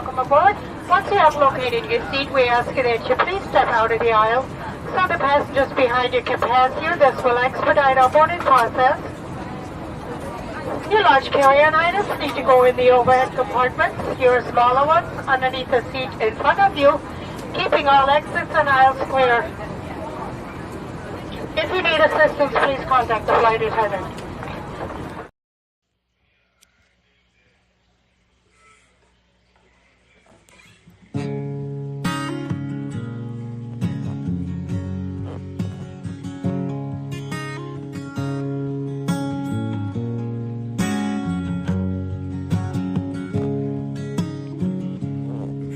welcome aboard. Once you have located your seat, we ask you that you please step out of the aisle so the passengers behind you can pass you. This will expedite our boarding process. Your large carry-on items need to go in the overhead compartments. Your smaller ones underneath the seat in front of you, keeping all exits and aisles clear. If you need assistance, please contact the flight attendant.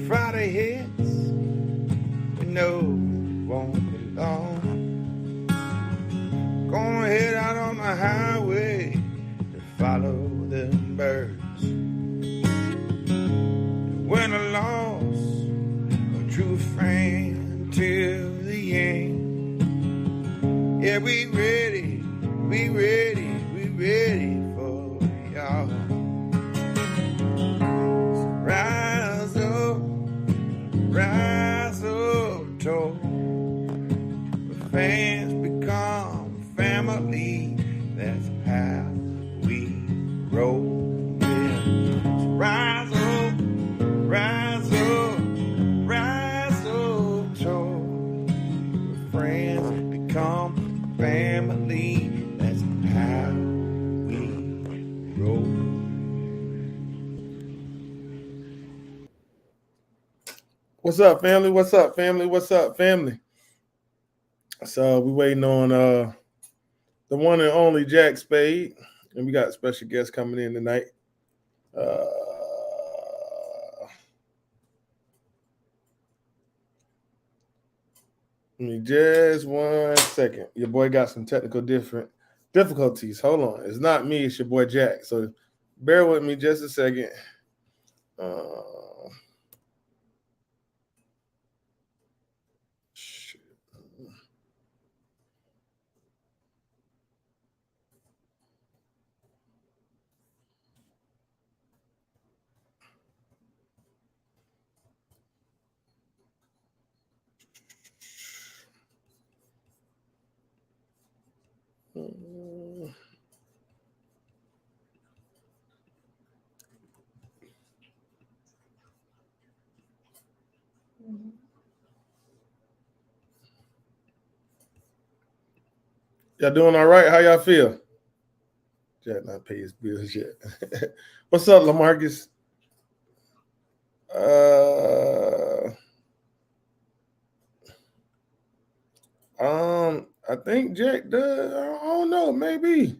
Friday hits, you know it won't be long. Gonna head out on the highway to follow the birds. When I lost a true friend till the end. Yeah, we ready for y'all. So rise up tall. Fans become family. That's how we roll. Yeah. So rise up tall. Friends become family. That's how we roll. What's up, family? What's up, family? What's up, family? So we waiting on the one and only Jack Spade, and we got special guests coming in tonight. Give me just 1 second. Your boy got some technical difficulties. Hold on. It's not me. It's your boy Jack. So bear with me just a second. Y'all doing all right? How y'all feel? Jack not pay his bills yet. What's up, LaMarcus? I think Jack does. I don't know, maybe.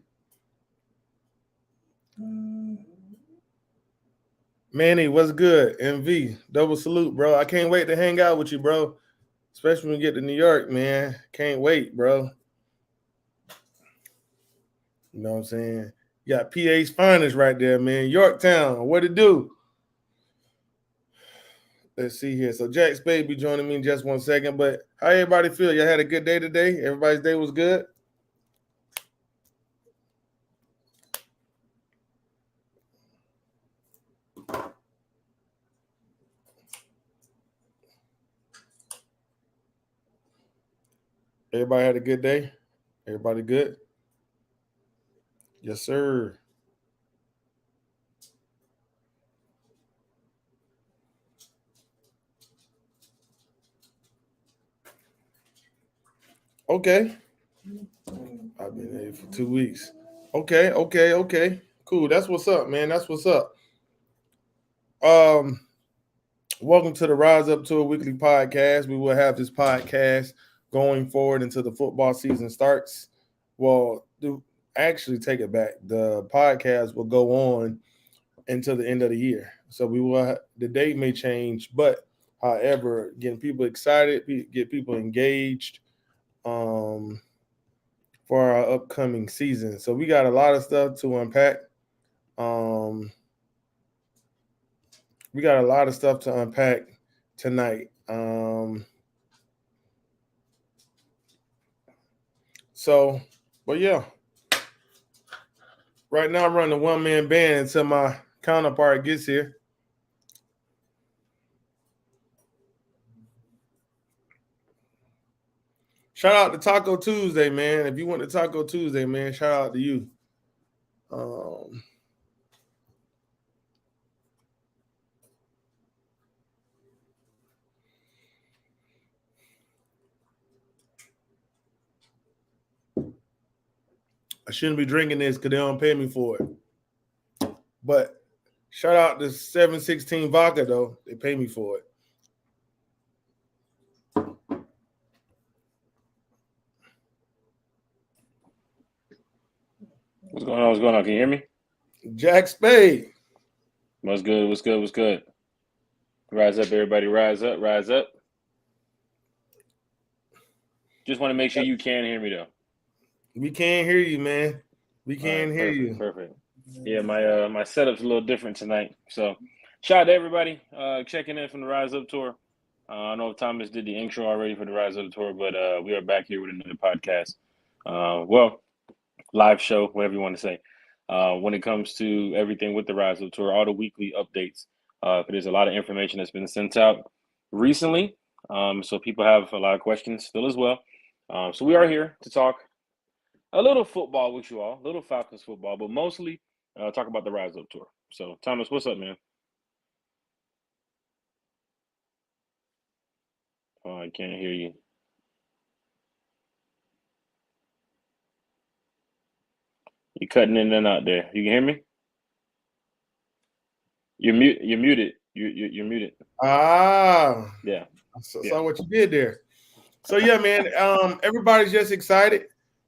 Manny, what's good? MV, double salute, bro. I can't wait to hang out with you, bro. Especially when we get to New York, man. Can't wait, bro. You know what I'm saying? You got PA's finest right there, man. Yorktown, what it do? Let's see here. So Jack Spade be joining me in just 1 second. But how everybody feel? Y'all had a good day today? Everybody's day was good? Everybody had a good day? Everybody good? Yes, sir. Okay. I've been there for 2 weeks. Okay. Cool. That's what's up, man. That's what's up. Welcome to the RISEUP Tour Weekly podcast. We will have this podcast going forward until the football season starts. Well, actually take it back. The podcast will go on until the end of the year. So we will the date may change, but however, getting people excited, get people engaged for our upcoming season. So we got a lot of stuff to unpack. We got a lot of stuff to unpack tonight. But yeah. Right now I'm running a one-man band until my counterpart gets here. Shout out to Taco Tuesday, man. If you went to Taco Tuesday, man, shout out to you. I shouldn't be drinking this because they don't pay me for it. But shout out to 716 Vodka, though. They pay me for it. What's going on? What's going on? Can you hear me? Jack Spade. What's good? What's good? What's good? Rise up, everybody. Rise up. Rise up. Just want to make sure you can hear me, though. We can't hear you, man. We can't hear you. Perfect. Yeah, my setup's a little different tonight. So shout out to everybody checking in from the Rise Up Tour. I know Thomas did the intro already for the Rise Up Tour, but we are back here with another podcast. Live show, whatever you want to say. When it comes to everything with the Rise Up Tour, all the weekly updates. There's a lot of information that's been sent out recently. So people have a lot of questions still as well. So we are here to talk a little football with you all, a little Falcons football, but mostly talk about the Rise Up Tour. So, Thomas, what's up, man? Oh, I can't hear you. You're cutting in and out there. You can hear me? You're muted. You're muted. Ah. Yeah. Saw what you did there. So yeah, man. Everybody's just excited.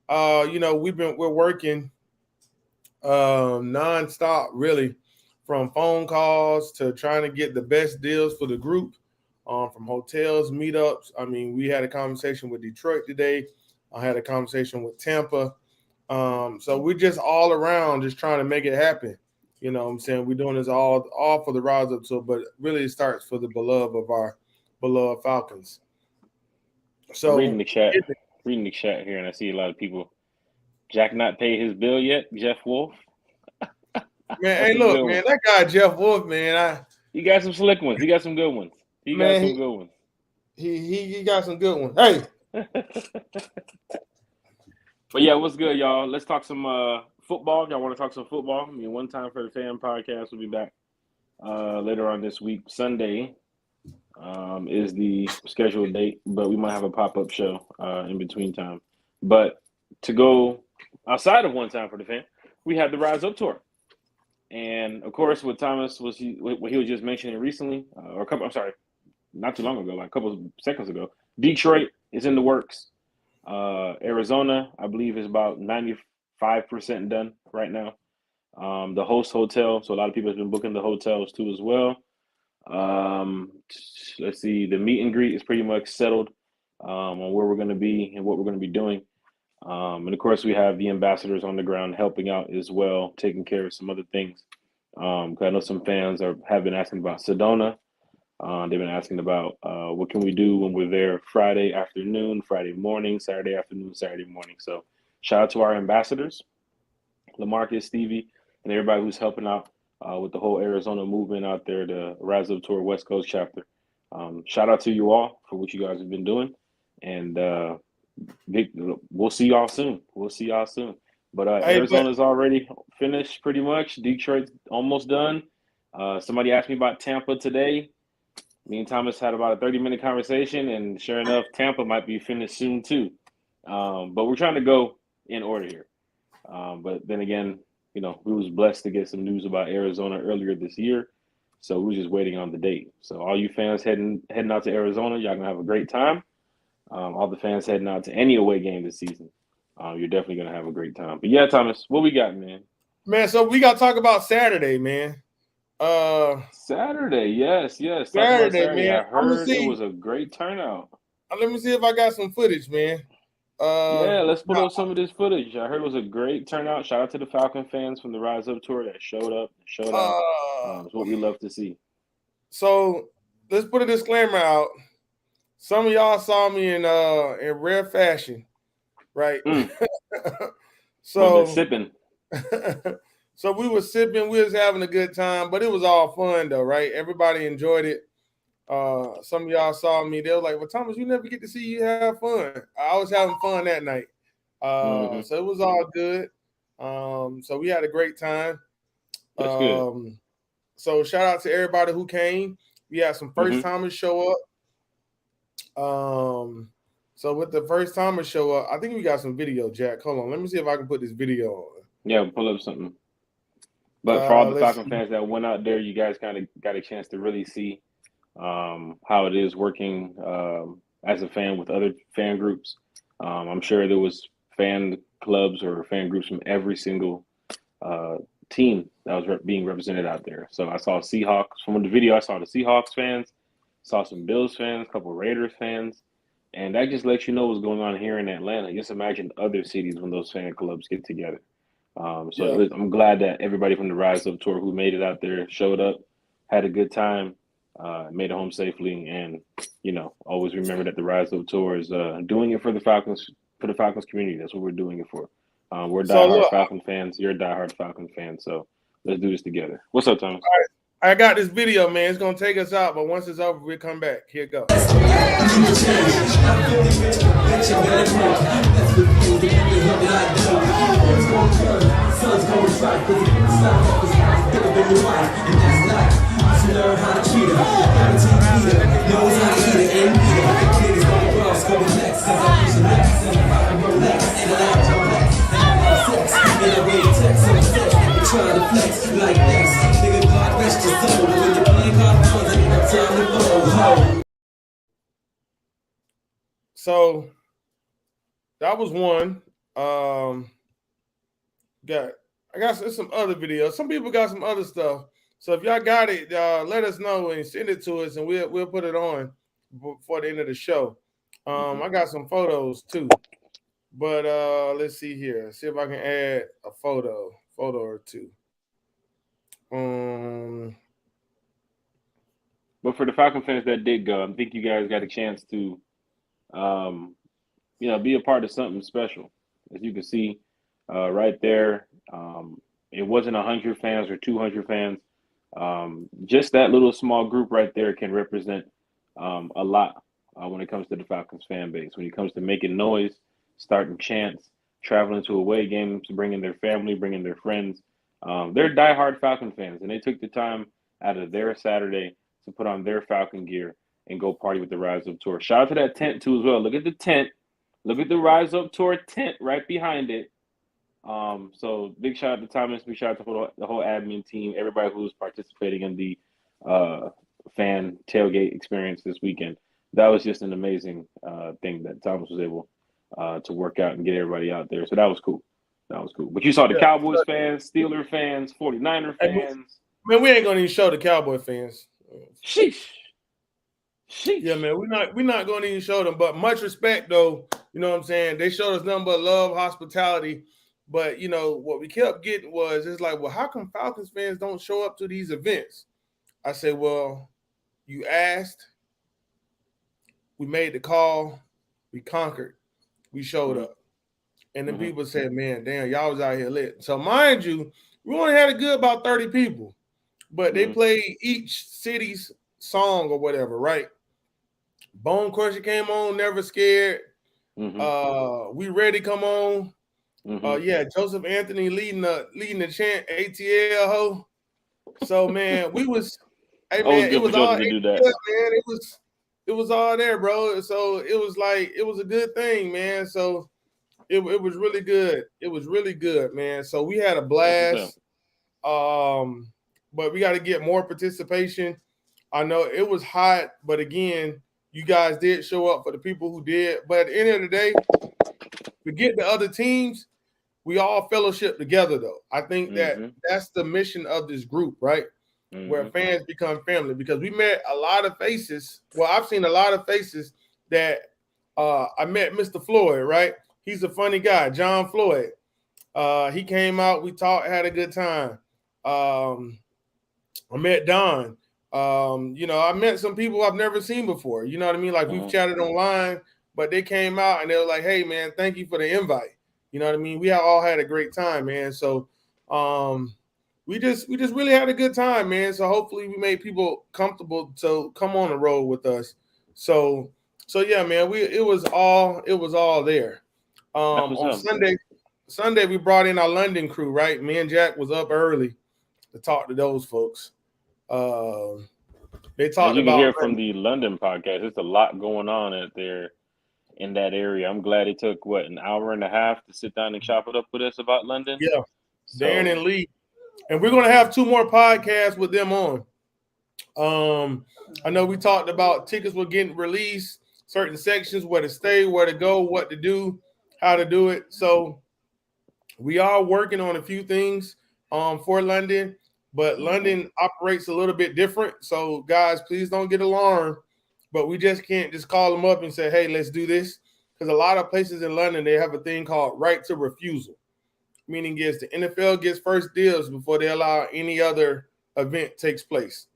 We're working nonstop, really, from phone calls to trying to get the best deals for the group, from hotels, meetups. I mean, we had a conversation with Detroit today. I had a conversation with Tampa. So we're just all around just trying to make it happen. You know what I'm saying? We're doing this all for the Rise Up Tour, but really it starts for the beloved of our beloved Falcons. So reading the chat here, and I see a lot of people. Jack not paid his bill yet, Jeff Wolf. Man, hey, look, man, that guy Jeff Wolf, man, he got some slick ones. He got some good ones. He got some good ones. He got some good ones. Hey. But yeah, what's good, y'all? Let's talk some football. Y'all want to talk some football? I mean, One Time for the Fan podcast will be back later on this week. Sunday is the scheduled date, but we might have a pop-up show in between time. But to go outside of One Time for the Fan, we had the Rise Up Tour. And, of course, what Thomas what he was just mentioning recently, not too long ago, like a couple of seconds ago, Detroit is in the works. Arizona, I believe, is about 95% done right now. The host hotel, so a lot of people have been booking the hotels too as well. Let's see, the meet and greet is pretty much settled on where we're going to be and what we're going to be doing. And of course, we have the ambassadors on the ground helping out as well, taking care of some other things. I know some fans have been asking about Sedona. They've been asking about what can we do when we're there Friday afternoon, Friday morning, Saturday afternoon, Saturday morning. So shout out to our ambassadors, LaMarcus, Stevie, and everybody who's helping out with the whole Arizona movement out there, the Rise Up Tour West Coast chapter. Shout out to you all for what you guys have been doing. And we'll see y'all soon. But Arizona's already finished pretty much. Detroit's almost done. Somebody asked me about Tampa today. Me and Thomas had about a 30-minute conversation, and sure enough, Tampa might be finished soon too. But we're trying to go in order here. But then again, we was blessed to get some news about Arizona earlier this year, so we're just waiting on the date. So all you fans heading out to Arizona, y'all gonna have a great time. All the fans heading out to any away game this season, you're definitely gonna have a great time. But yeah, Thomas, what we got, man? Man, so we got to talk about Saturday, man. Saturday, yes. Saturday, man. I heard it was a great turnout. Let me see if I got some footage, man. Yeah, let's put up some of this footage. I heard it was a great turnout. Shout out to the Falcon fans from the Rise Up Tour that showed up, showed out. It's what we love to see. So let's put a disclaimer out. Some of y'all saw me in rare fashion, right? So sipping. So we were sipping, we was having a good time, but it was all fun though, right? Everybody enjoyed it. Some of y'all saw me. They were like, "Well, Thomas, you never get to see you have fun." I was having fun that night. So it was all good. So we had a great time. That's good. So shout out to everybody who came. We had some first timers show up. So with the first timers show up, I think we got some video, Jack. Hold on, let me see if I can put this video on. Yeah, pull up something. But for all the Falcon fans that went out there, you guys kind of got a chance to really see how it is working as a fan with other fan groups. I'm sure there was fan clubs or fan groups from every single team that was being represented out there. So I saw Seahawks from the video. I saw the Seahawks fans, saw some Bills fans, a couple of Raiders fans, and that just lets you know what's going on here in Atlanta. Just imagine other cities when those fan clubs get together. I'm glad that everybody from the RISEUP Tour who made it out there showed up, had a good time, made it home safely, and always remember that the RISEUP Tour is doing it for the Falcons community. That's what we're doing it for. We're diehard Falcon fans. You're a diehard Falcon fan. So let's do this together. What's up, Thomas? All right. I got this video, man. It's gonna take us out, but once it's over, we'll come back. Here it goes. So that was one. I got some other videos. Some people got some other stuff. So if y'all got it, let us know and send it to us, and we'll put it on before the end of the show. I got some photos too, but let's see here. See if I can add a photo or two. But for the Falcon fans that did go, I think you guys got a chance to, be a part of something special. As you can see, right there, it wasn't 100 fans or 200 fans. Just that little small group right there can represent a lot when it comes to the Falcons fan base. When it comes to making noise, starting chants, traveling to away games, bringing their family, bringing their friends. They're diehard Falcon fans, and they took the time out of their Saturday to put on their Falcon gear and go party with the RISEUP Tour. Shout out to that tent too as well. Look at the tent. Look at the RISEUP Tour tent right behind it. So big shout out to Thomas. Big shout out to the whole admin team, everybody who was participating in the fan tailgate experience this weekend. That was just an amazing thing that Thomas was able to work out and get everybody out there. So that was cool. But you saw the Cowboys fans, Steelers fans, 49er fans. Man, we ain't gonna even show the Cowboy fans. Sheesh. Yeah, man, we're not gonna even show them. But much respect, though. You know what I'm saying? They showed us nothing but love, hospitality. But what we kept getting was, it's like, well, how come Falcons fans don't show up to these events? I said, well, you asked, we made the call, we conquered, we showed up. And then people said, man, damn, y'all was out here lit. So mind you, we only had a good about 30 people, but they played each city's song or whatever, right? Bone Crusher came on, Never Scared. We Ready come on. Joseph Anthony leading the chant, ATL ho. So man, we was hey man, it was all to do that. Man, it was all there, bro. So it was like it was a good thing, man. So it was really good. It was really good, man. So we had a blast. But we got to get more participation. I know it was hot, but again, you guys did show up for the people who did. But at the end of the day, forget the other teams. We all fellowship together, though. I think that's the mission of this group, right? Where fans become family, because we met a lot of faces. Well, I've seen a lot of faces that I met Mr. Floyd, right? He's a funny guy, John Floyd. He came out, we talked, had a good time. I met Don. I met some people I've never seen before. You know what I mean? Like we've chatted online, but they came out and they were like, hey, man, thank you for the invite. You know what I mean? We all had a great time, man. So we just really had a good time, man. So hopefully we made people comfortable to come on the road with us. So yeah, man, it was all there. That's what's On up. Sunday we brought in our London crew, right? Me and Jack was up early to talk to those folks. They As talked you can about hear from the London podcast, there's a lot going on out there in that area. I'm glad it took an hour and a half to sit down and chop it up with us about London. yeah, Darren and So Lee, and we're gonna have 2 more podcasts with them on. I know we talked about tickets were getting released, certain sections, where to stay, where to go, what to do, how to do it. So we are working on a few things for London, but London operates a little bit different. So guys, please don't get alarmed. But we just can't just call them up and say, hey, let's do this. Because a lot of places in London, they have a thing called right to refusal, meaning is the NFL gets first deals before they allow any other event takes place.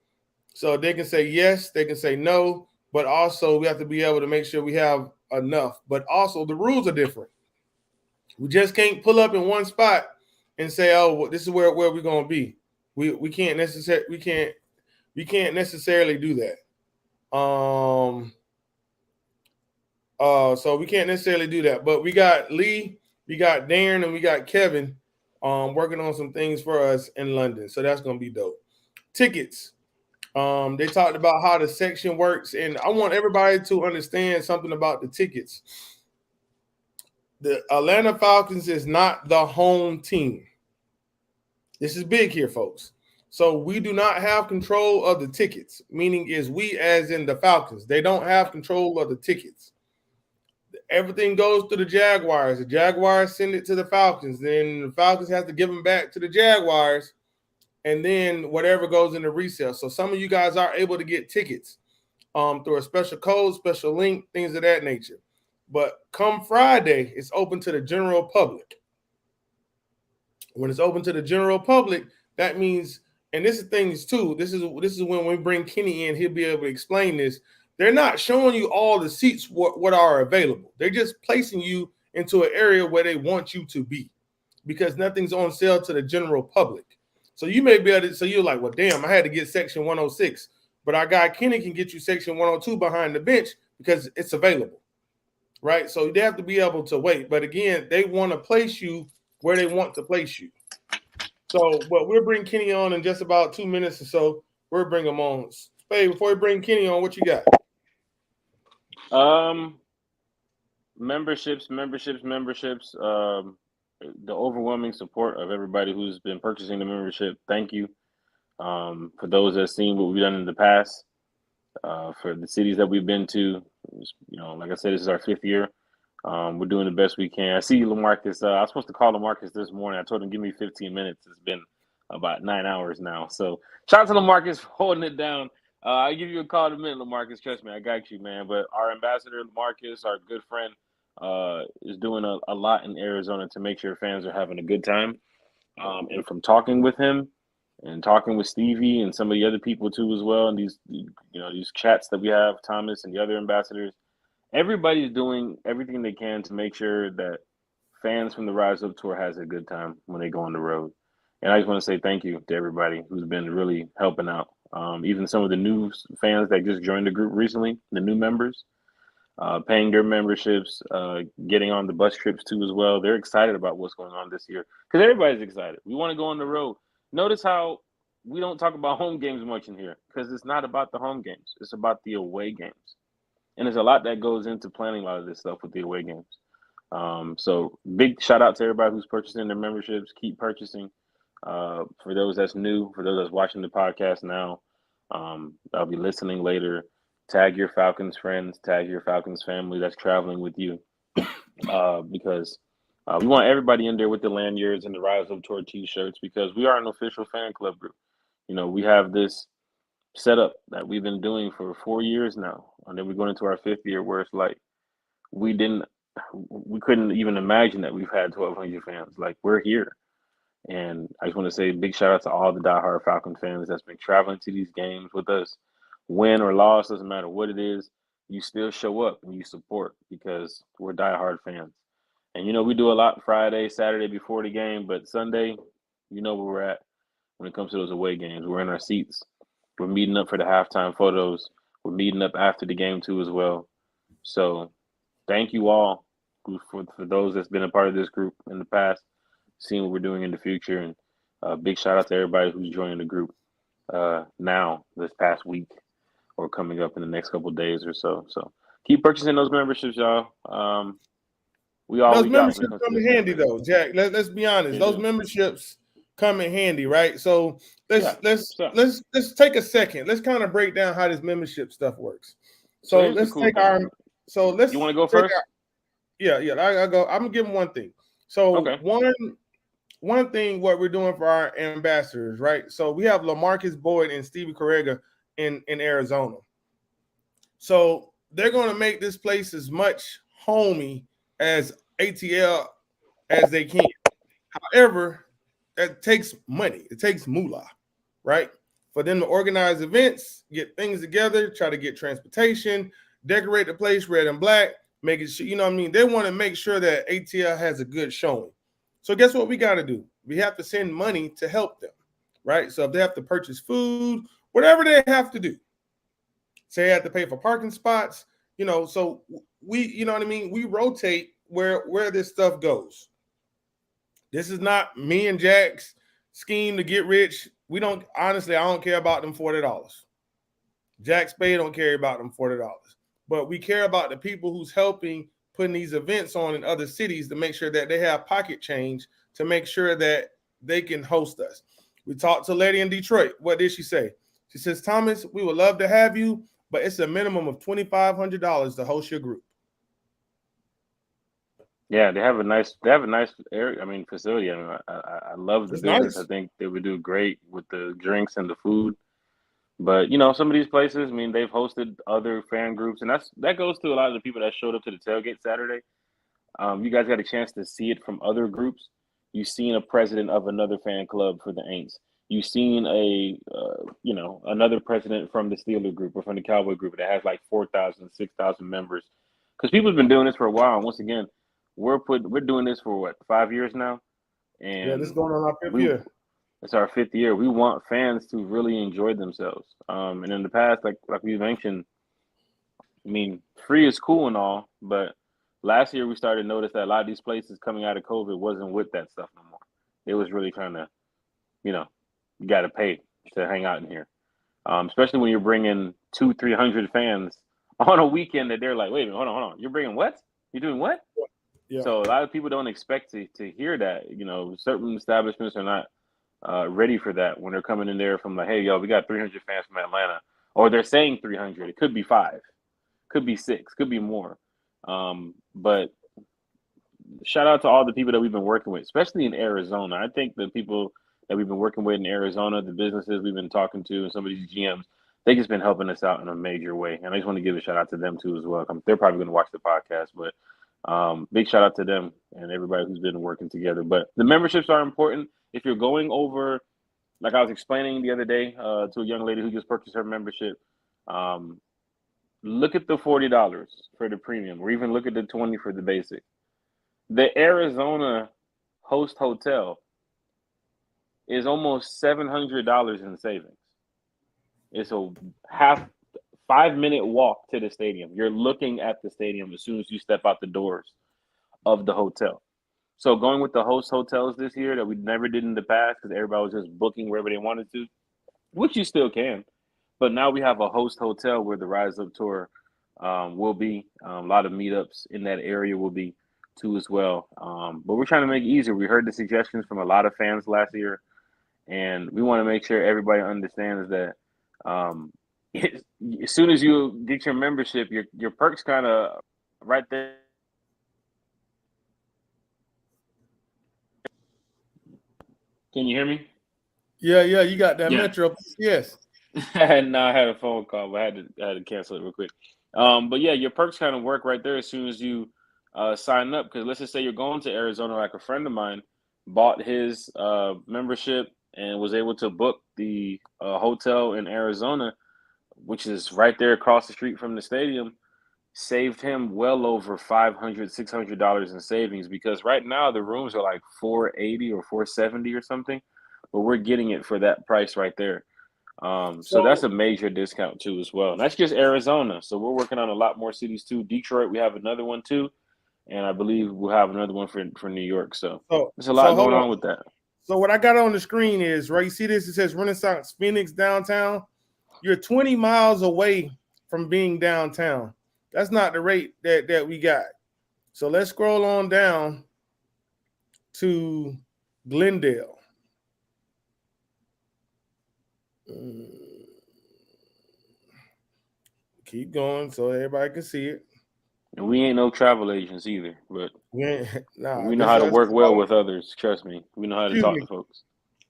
So they can say yes, they can say no, but also we have to be able to make sure we have enough. But also the rules are different. We just can't pull up in one spot and say, "Oh, well, this is where we're going to be." We can't necessarily do that. So we can't necessarily do that. But we got Lee, we got Darren, and we got Kevin working on some things for us in London. So that's going to be dope. Tickets. They talked about how the section works, and I want everybody to understand something about the tickets. The Atlanta Falcons is not the home team. This is big here, folks. So we do not have control of the tickets, meaning is we as in the Falcons. They don't have control of the tickets. Everything goes to the Jaguars. The Jaguars send it to the Falcons. Then the Falcons have to give them back to the Jaguars. And then whatever goes into resale. So some of you guys are able to get tickets through a special code, special link, things of that nature. But come Friday, it's open to the general public. When it's open to the general public, that means, and this is things too, this is when we bring Kenny in, he'll be able to explain this. They're not showing you all the seats what are available. They're just placing you into an area where they want you to be, because nothing's on sale to the general public. So you may be able to, so you're like, well, damn, I had to get section 106, but our guy Kenny can get you section 102 behind the bench because it's available, right? So they have to be able to wait. But again, they want to place you where they want to place you. So, but we'll bring Kenny on in just about 2 minutes or so. We'll bring him on. Spade, before we bring Kenny on, what you got? Memberships. The overwhelming support of everybody who's been purchasing the membership. Thank you. For those that have seen what we've done in the past, for the cities that we've been to, like I said, this is our 5th year. We're doing the best we can. I see LaMarcus. I was supposed to call LaMarcus this morning. I told him, give me 15 minutes. It's been about 9 hours now. So shout out to LaMarcus for holding it down. I'll give you a call in a minute, LaMarcus. Trust me, I got you, man. But our ambassador, LaMarcus, our good friend, is doing a lot in Arizona to make sure fans are having a good time. And from talking with him and talking with Stevie and some of the other people too as well, and these chats that we have, Thomas and the other ambassadors, everybody's doing everything they can to make sure that fans from the RISEUP Tour has a good time when they go on the road. And I just want to say thank you to everybody who's been really helping out. Even some of the new fans that just joined the group recently, the new members, paying their memberships, getting on the bus trips too as well. They're excited about what's going on this year because everybody's excited. We want to go on the road. Notice how we don't talk about home games much in here because it's not about the home games. It's about the away games. And there's a lot that goes into planning a lot of this stuff with the away games. So big shout out to everybody who's purchasing their memberships. Keep purchasing. For those that's new, for those that's watching the podcast now, I'll be listening later. Tag your Falcons friends, tag your Falcons family that's traveling with you, because we want everybody in there with the lanyards and the RISEUP Tour T-shirts because we are an official fan club group. We have this setup that we've been doing for 4 years now, and then we're going into our 5th year where it's like we couldn't even imagine that we've had 1,200 fans. Like, we're here. And I just want to say a big shout out to all the diehard Falcon fans that's been traveling to these games with us. Win or loss, doesn't matter what it is, you still show up and you support because we're diehard fans. And we do a lot Friday, Saturday before the game, but Sunday, where we're at. when it comes to those away games. We're in our seats. We're meeting up for the halftime photos. We're meeting up after the game too as well. So thank you all for those that's been a part of this group in the past, seeing what we're doing in the future, and big shout out to everybody who's joining the group now this past week or coming up in the next couple of days or so. So keep purchasing those memberships, y'all. We all Those we got when it memberships comes to come in this handy membership. though, Jack. Let's be honest. They Those do. memberships come in handy, right? So Yeah. let's take a second. Let's kind of break down how this membership stuff works. So So here's the let's cool take thing. our let's You want to go take first? yeah. I go. I'm gonna give them one thing. So Okay. one thing what we're doing for our ambassadors, right? So we have LaMarcus Boyd and Stevie Correga in Arizona. So they're going to make this place as much homey as ATL as they can. However, that takes money. It takes moolah, right? For them to organize events, get things together, try to get transportation, decorate the place red and black, make it sure, you know what I mean? They want to make sure that ATL has a good showing. So guess what we got to do? We have to send money to help them, right? So if they have to purchase food, whatever they have to do, say they have to pay for parking spots, so we, you know what I mean? We rotate where this stuff goes. This is not me and Jack's scheme to get rich. We don't, honestly, I don't care about them $40. Jack Spade don't care about them $40. But we care about the people who's helping putting these events on in other cities to make sure that they have pocket change to make sure that they can host us. We talked to a lady in Detroit. What did she say? She says, Thomas, we would love to have you, but it's a minimum of $2,500 to host your group. Yeah, they have a nice area. I mean, facility. I mean, I love the It's business. nice. I think they would do great with the drinks and the food. But some of these places, I mean, they've hosted other fan groups, and that goes to a lot of the people that showed up to the tailgate Saturday. You guys got a chance to see it from other groups. You've seen a president of another fan club for the Aints. You've seen another president from the Steeler group or from the Cowboy group that has like 4,000, 6,000 members. Because people have been doing this for a while. And once again, we're doing this for what, 5 years now, Yeah, this is and going on our fifth year. it's our 5th year. We want fans to really enjoy themselves. And in the past, like we mentioned, I mean, free is cool and all, but last year we started to notice that a lot of these places coming out of COVID wasn't with that stuff no more. It was really trying to, you got to pay to hang out in here, especially when you're bringing 200-300 fans on a weekend that they're like, wait a minute, hold on, you're bringing what? You're doing what? Yeah. So a lot of people don't expect to hear that. Certain establishments are not ready for that when they're coming in there from like, hey, yo, we got 300 fans from Atlanta, or they're saying 300. It could be 5, could be 6, could be more. But shout out to all the people that we've been working with, especially in Arizona. I think the people that we've been working with in Arizona, the businesses we've been talking to, and some of these GMs, they just been helping us out in a major way. And I just want to give a shout out to them too as well. They're probably going to watch the podcast, but big shout out to them and everybody who's been working together. But the memberships are important. If you're going over, like I was explaining the other day to a young lady who just purchased her membership, look at the $40 for the premium, or even look at the $20 for the basic. The Arizona host hotel is almost $700 in savings. It's a 5-minute walk to the stadium. You're looking at the stadium as soon as you step out the doors of the hotel. So going with the host hotels this year that we never did in the past because everybody was just booking wherever they wanted to, which you still can. But now we have a host hotel where the RISEUP Tour will be. A lot of meetups in that area will be too as well. But we're trying to make it easier. We heard the suggestions from a lot of fans last year, and we want to make sure everybody understands that as soon as you get your membership, your perks kind of right there. Can you hear me? Yeah, you got that Yeah. Metro. Yes. I had a phone call, but I had to cancel it real quick. But yeah, your perks kind of work right there as soon as you sign up. Because let's just say you're going to Arizona, like a friend of mine bought his membership and was able to book the hotel in Arizona, which is right there across the street from the stadium. Saved him well over $500, $600 in savings, because right now the rooms are like $480 or $470 or something. but we're getting it for that price right there. So that's a major discount too as well. And that's just Arizona. So we're working on a lot more cities too. Detroit, we have another one too, and I believe we'll have another one for New York. So there's a lot going on with that. So what I got on the screen is, right, you see this? It says Renaissance Phoenix downtown. You're 20 miles away from being downtown. That's not the rate that we got. So let's scroll on down to Glendale. Keep going so everybody can see it. And we ain't no travel agents either, but we know how to work well with others. Trust me. We know how to talk to folks.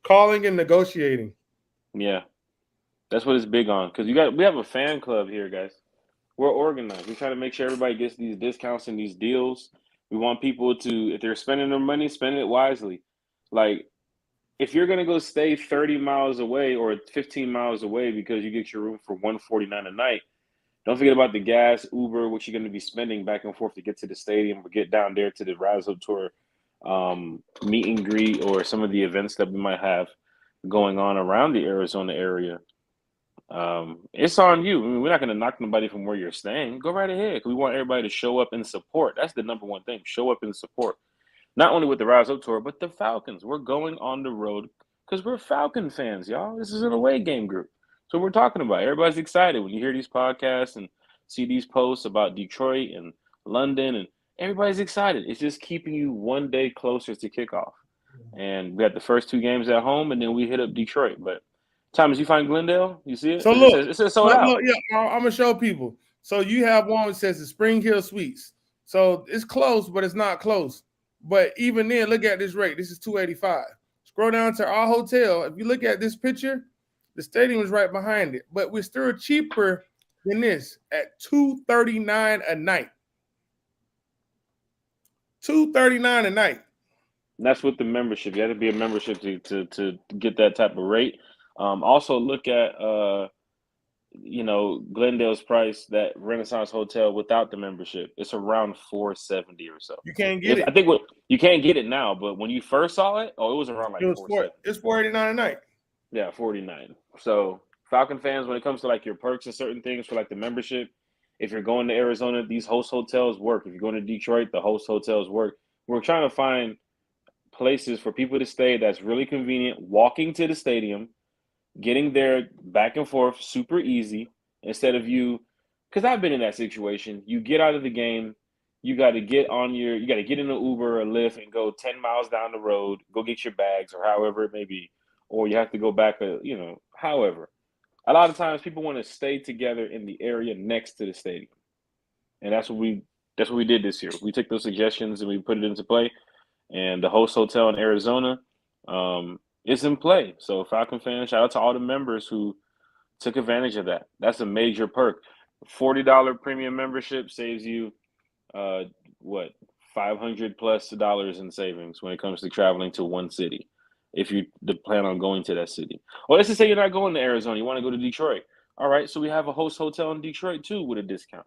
Calling and negotiating. Yeah. That's what it's big on. Because we have a fan club here, guys. We're organized. We're trying to make sure everybody gets these discounts and these deals. We want people to, if they're spending their money, spend it wisely. Like, if you're going to go stay 30 miles away or 15 miles away because you get your room for $149 a night, don't forget about the gas, Uber, what you're going to be spending back and forth to get to the stadium or get down there to the RISEUP Tour meet and greet or some of the events that we might have going on around the Arizona area. It's on you. I mean, we're not going to knock nobody from where you're staying. Go right ahead. We want everybody to show up and support. That's the number one thing. Show up and support. Not only with the RISEUP Tour, but the Falcons. We're going on the road because we're Falcon fans, y'all. This is an away game group. So we're talking about. Everybody's excited when you hear these podcasts and see these posts about Detroit and London, and everybody's excited. It's just keeping you one day closer to kickoff. And we had the first two games at home, and then we hit up Detroit. But Thomas, you find Glendale? You see it? So look, it says sold out. Look, yeah, I'm gonna show people. So you have one that says the Spring Hill Suites. So it's close, but it's not close. But even then, look at this rate. This is $285. Scroll down to our hotel. If you look at this picture, the stadium is right behind it. But we're still cheaper than this at $239 a night. $239 a night. And that's with the membership. You have to be a membership to get that type of rate. Also look at Glendale's price, that Renaissance Hotel without the membership. It's around $470 or so. You can't get it. I think you can't get it now, but when you first saw it, it was around like $470. It's $489 a night. Yeah, $49. So Falcon fans, when it comes to like your perks and certain things for like the membership, if you're going to Arizona, these host hotels work. If you're going to Detroit, the host hotels work. We're trying to find places for people to stay that's really convenient, walking to the stadium, getting there back and forth, super easy, instead of because I've been in that situation. You get out of the game, you got to get in an Uber or Lyft and go 10 miles down the road, go get your bags or however it may be, or you have to go back, however. A lot of times people want to stay together in the area next to the stadium. And that's what we did this year. We took those suggestions and we put it into play. And the host hotel in Arizona, it's in play. So Falcon fans, shout out to all the members who took advantage of that. That's a major perk. $40 premium membership saves you $500+ in savings when it comes to traveling to one city, if you plan on going to that city. Or let's just say you're not going to Arizona, you want to go to Detroit. All right, so we have a host hotel in Detroit too with a discount.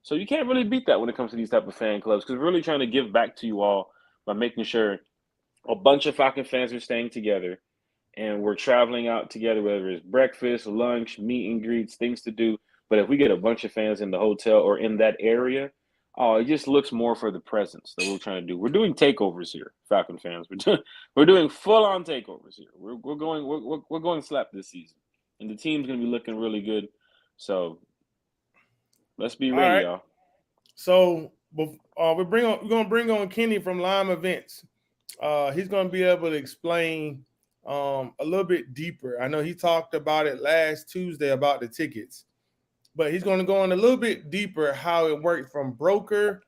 So you can't really beat that when it comes to these type of fan clubs, because we're really trying to give back to you all by making sure a bunch of Falcon fans are staying together and we're traveling out together, whether it's breakfast, lunch, meet and greets, things to do. But if we get a bunch of fans in the hotel or in that area, it just looks more for the presence that we're trying to do. We're doing takeovers here, Falcon fans. We're doing full-on takeovers here. We're going slap this season, and the team's going to be looking really good. So let's be ready, y'all. So we're going to bring on Kenny from Lime Events. He's going to be able to explain a little bit deeper. I know he talked about it last Tuesday about the tickets, but he's going to go on a little bit deeper how it worked from broker,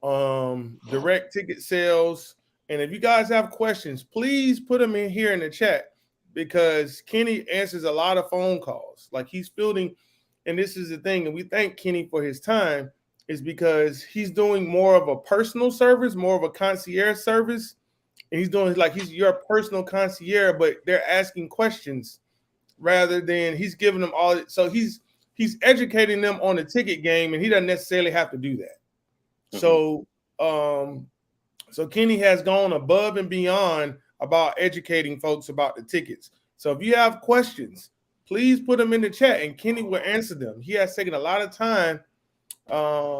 direct ticket sales. And if you guys have questions, please put them in here in the chat, because Kenny answers a lot of phone calls. Like, he's fielding, and this is the thing, and we thank Kenny for his time, is because he's doing more of a personal service, more of a concierge service. And he's doing he's your personal concierge, but they're asking questions rather than he's giving them all. So he's educating them on the ticket game, and he doesn't necessarily have to do that. Mm-hmm. So Kenny has gone above and beyond about educating folks about the tickets. So if you have questions, please put them in the chat, and Kenny will answer them. He has taken a lot of time. Just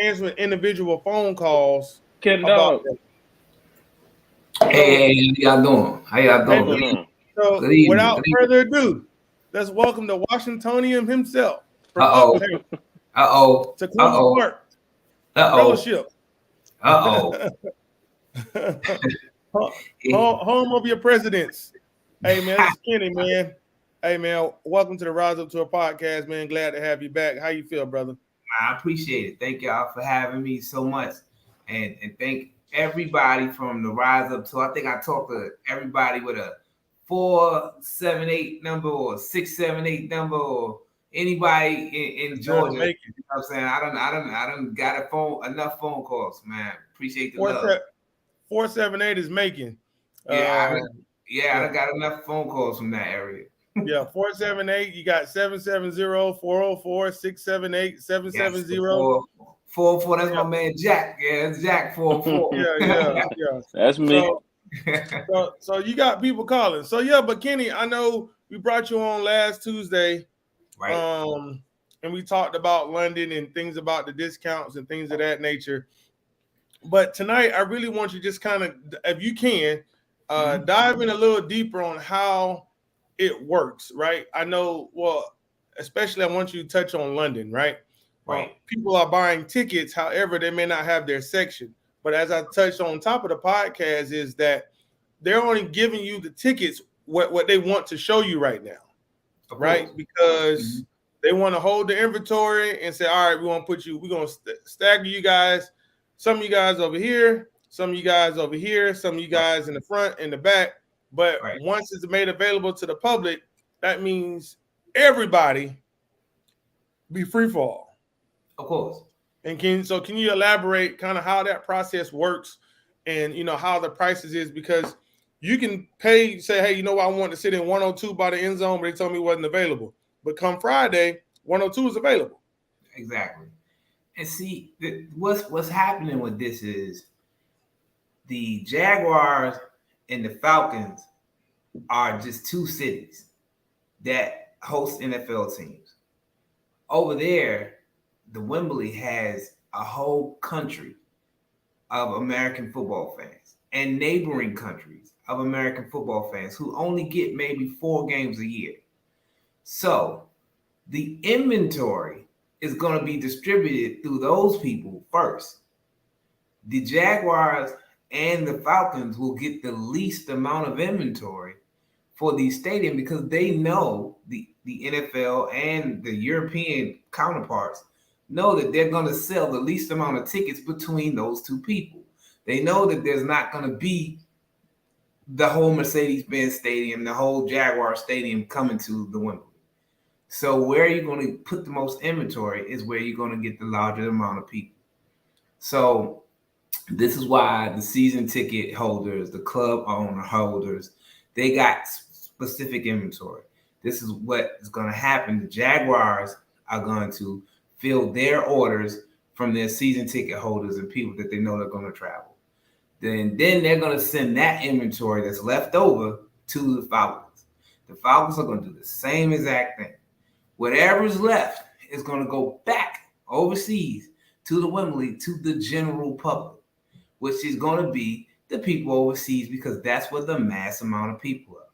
answering individual phone calls Ken about Dog. them. Hey, how y'all doing? How y'all Hey, doing? Going on? so Good evening. without further ado, let's welcome the Washingtonian himself from Uh-oh. upstate Uh-oh. to Cleveland Park Uh-oh. Fellowship. Uh-oh. Home of your presidents. Hey man, this is Kenny, man. Hey man, welcome to the RISEUP Tour podcast, man. Glad to have you back. How you feel, brother? I appreciate it. Thank y'all for having me so much. And thank everybody from the RISEUP Tour. I think I talked to everybody with a 478 number or 678 number or anybody in Georgia. You know what I'm saying? I done got enough phone calls, man. Appreciate the love. 478 is making. I done got enough phone calls from that area. Yeah, 478. You got 770-404-678, 770. 404. That's my man Jack. Yeah, it's Jack 404. Yeah. That's me. So you got people calling. So yeah, but Kenny, I know we brought you on last Tuesday. Right. And we talked about London and things about the discounts and things of that nature. But tonight, I really want you to just kind of, if you can, dive in a little deeper on how it works, right? I know, well, especially I want you to touch on London, right? Right. People are buying tickets, however, they may not have their section. But as I touched on top of the podcast, is that they're only giving you the tickets what they want to show you right now, right? Because they want to hold the inventory and say, all right, we're going to stagger you guys. Some of you guys over here, some of you guys over here, some of you guys in the front and the back. But once it's made available to the public, that means everybody be free for all. Of course. And can you elaborate kind of how that process works and how the prices is? Because you can say, hey, you know what, I want to sit in 102 by the end zone, but they told me it wasn't available. But come Friday, 102 is available. Exactly. And see, what's happening with this is the Jaguars and the Falcons are just two cities that host NFL teams. Over there, the Wembley has a whole country of American football fans and neighboring countries of American football fans who only get maybe 4 games a year. So the inventory is going to be distributed through those people first. The Jaguars and the Falcons will get the least amount of inventory for the stadium because they know the NFL and the European counterparts know that they're going to sell the least amount of tickets between those two people. They know that there's not going to be the whole Mercedes-Benz Stadium, the whole Jaguar Stadium coming to the Wembley. So where you're going to put the most inventory is where you're going to get the larger amount of people. So this is why the season ticket holders, the club owner holders, they got specific inventory. This is what is going to happen. The Jaguars are going to fill their orders from their season ticket holders and people that they know they're going to travel. Then they're going to send that inventory that's left over to the Falcons. The Falcons are going to do the same exact thing. Whatever's left is going to go back overseas to the Wembley, to the general public, which is going to be the people overseas because that's where the mass amount of people are.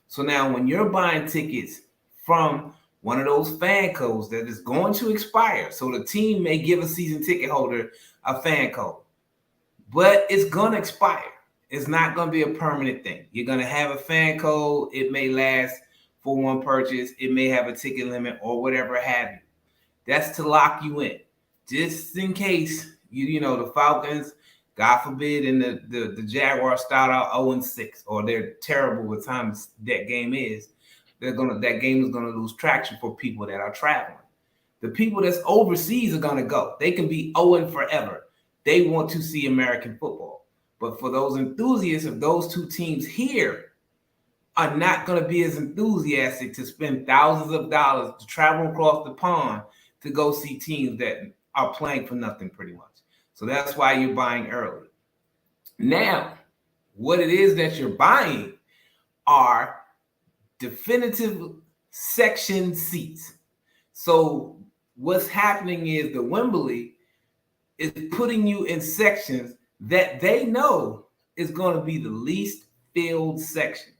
So now when you're buying tickets from one of those fan codes that is going to expire, so the team may give a season ticket holder a fan code, but it's going to expire. It's not going to be a permanent thing. You're going to have a fan code. It may last for one purchase. It may have a ticket limit or whatever have you. That's to lock you in. Just in case, the Falcons, God forbid, and the Jaguars start out 0-6, or they're terrible with time that game is. That game is gonna lose traction for people that are traveling. The people that's overseas are gonna go. They can be 0 forever. They want to see American football. But for those enthusiasts of those two teams here are not gonna be as enthusiastic to spend thousands of dollars to travel across the pond to go see teams that are playing for nothing pretty much. So that's why you're buying early. Now, what it is that you're buying are definitive section seats. So what's happening is the Wembley is putting you in sections that they know is going to be the least filled sections.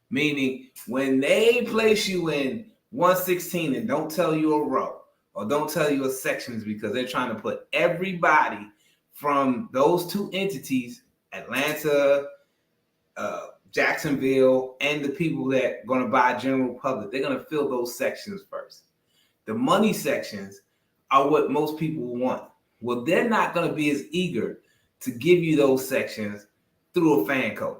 Meaning when they place you in 116 and don't tell you a row or don't tell you a section, is because they're trying to put everybody from those two entities, Atlanta, Jacksonville, and the people that are going to buy general public, they're going to fill those sections first. The money sections are what most people want. Well, they're not going to be as eager to give you those sections through a fan code.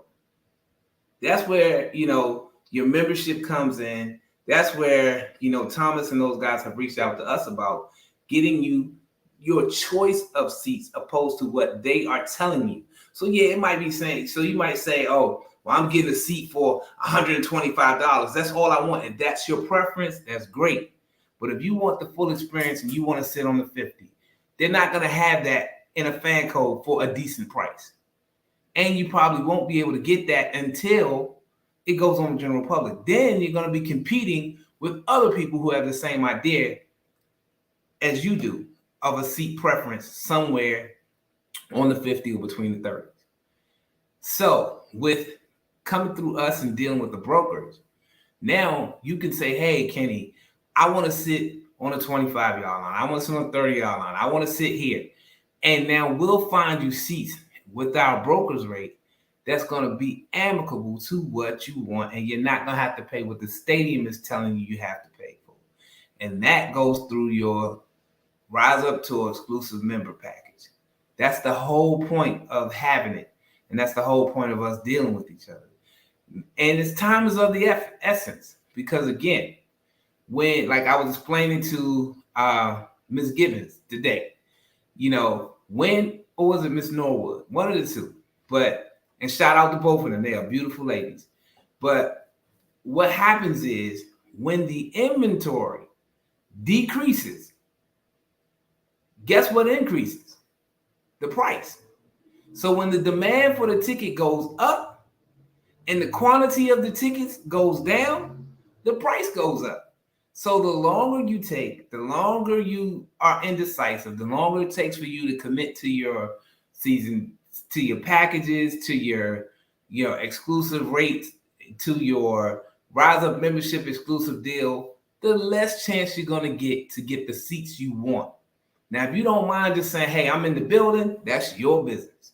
That's where, your membership comes in. That's where, Thomas and those guys have reached out to us about getting you your choice of seats opposed to what they are telling you. So yeah, it might be saying, so you might say, oh, well, I'm getting a seat for $125. That's all I want. If that's your preference, that's great. But if you want the full experience and you want to sit on the 50, they're not going to have that in a fan code for a decent price. And you probably won't be able to get that until it goes on the general public. Then you're going to be competing with other people who have the same idea as you do of a seat preference somewhere on the 50 or between the 30s. So with coming through us and dealing with the brokers, now you can say, hey, Kenny, I want to sit on a 25-yard line. I want to sit on a 30-yard line. I want to sit here. And now we'll find you seats with our broker's rate that's going to be amicable to what you want, and you're not going to have to pay what the stadium is telling you have to pay for. And that goes through your RISEUP Tour exclusive member package. That's the whole point of having it, and that's the whole point of us dealing with each other. And it's time is of the essence, because again, when, like I was explaining to Ms. Gibbons today, when, or was it Miss Norwood? One of the two. And shout out to both of them. They are beautiful ladies. But what happens is when the inventory decreases, guess what increases? The price. So when the demand for the ticket goes up and the quantity of the tickets goes down, the price goes up. So the longer you take, the longer you are indecisive, the longer it takes for you to commit to your season, to your packages, to your exclusive rates, to your RISEUP membership exclusive deal, the less chance you're going to get the seats you want. Now, if you don't mind just saying, hey, I'm in the building, that's your business.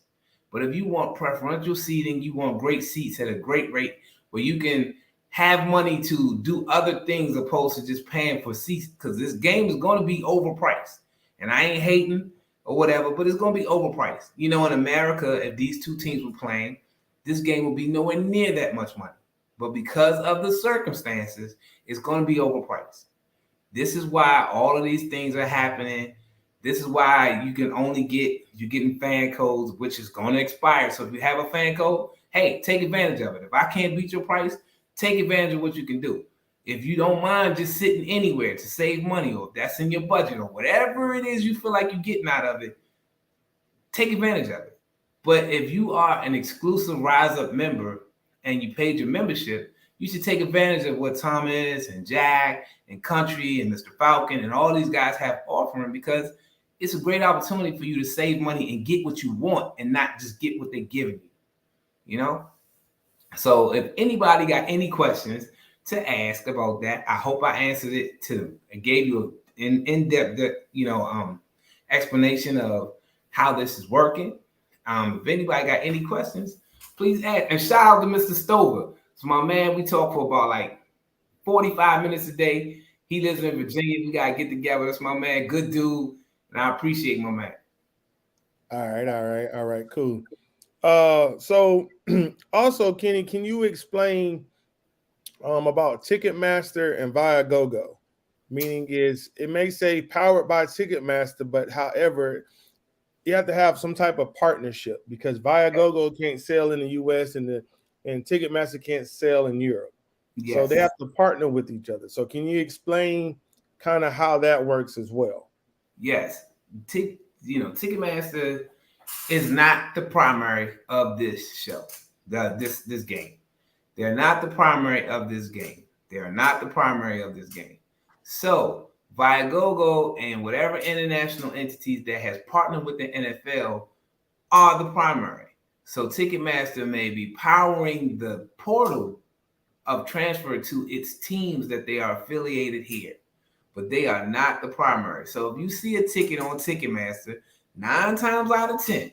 But if you want preferential seating, you want great seats at a great rate where you can have money to do other things opposed to just paying for seats, because this game is going to be overpriced. And I ain't hating or whatever, but it's going to be overpriced. In America, if these two teams were playing, this game will be nowhere near that much money. But because of the circumstances, it's going to be overpriced. This is why all of these things are happening. This is why you're getting fan codes, which is going to expire. So if you have a fan code, hey, take advantage of it. If I can't beat your price, take advantage of what you can do. If you don't mind just sitting anywhere to save money, or if that's in your budget, or whatever it is you feel like you're getting out of it, take advantage of it. But if you are an exclusive RISEUP member and you paid your membership, you should take advantage of what Thomas and Jack and Country and Mr. Falcon and all these guys have offering, because it's a great opportunity for you to save money and get what you want and not just get what they're giving you, So if anybody got any questions to ask about that, I hope I answered it to them and gave you an in-depth, explanation of how this is working. If anybody got any questions, please ask. And shout out to Mr. Stover. So my man, we talk for about like 45 minutes a day. He lives in Virginia. We got to get together. That's my man. Good dude. And I appreciate my man. All right, cool. So also, Kenny, can you explain about Ticketmaster and Viagogo? Meaning is it may say powered by Ticketmaster, but however, you have to have some type of partnership, because Viagogo can't sell in the US and Ticketmaster can't sell in Europe. Yes. So they have to partner with each other. So can you explain kind of how that works as well? Yes. Ticketmaster is not the primary of this show. This game. They're not the primary of this game. They are not the primary of this game. So Viagogo and whatever international entities that has partnered with the NFL are the primary. So Ticketmaster may be powering the portal of transfer to its teams that they are affiliated here, but they are not the primary. So if you see a ticket on Ticketmaster, 9 times out of 10,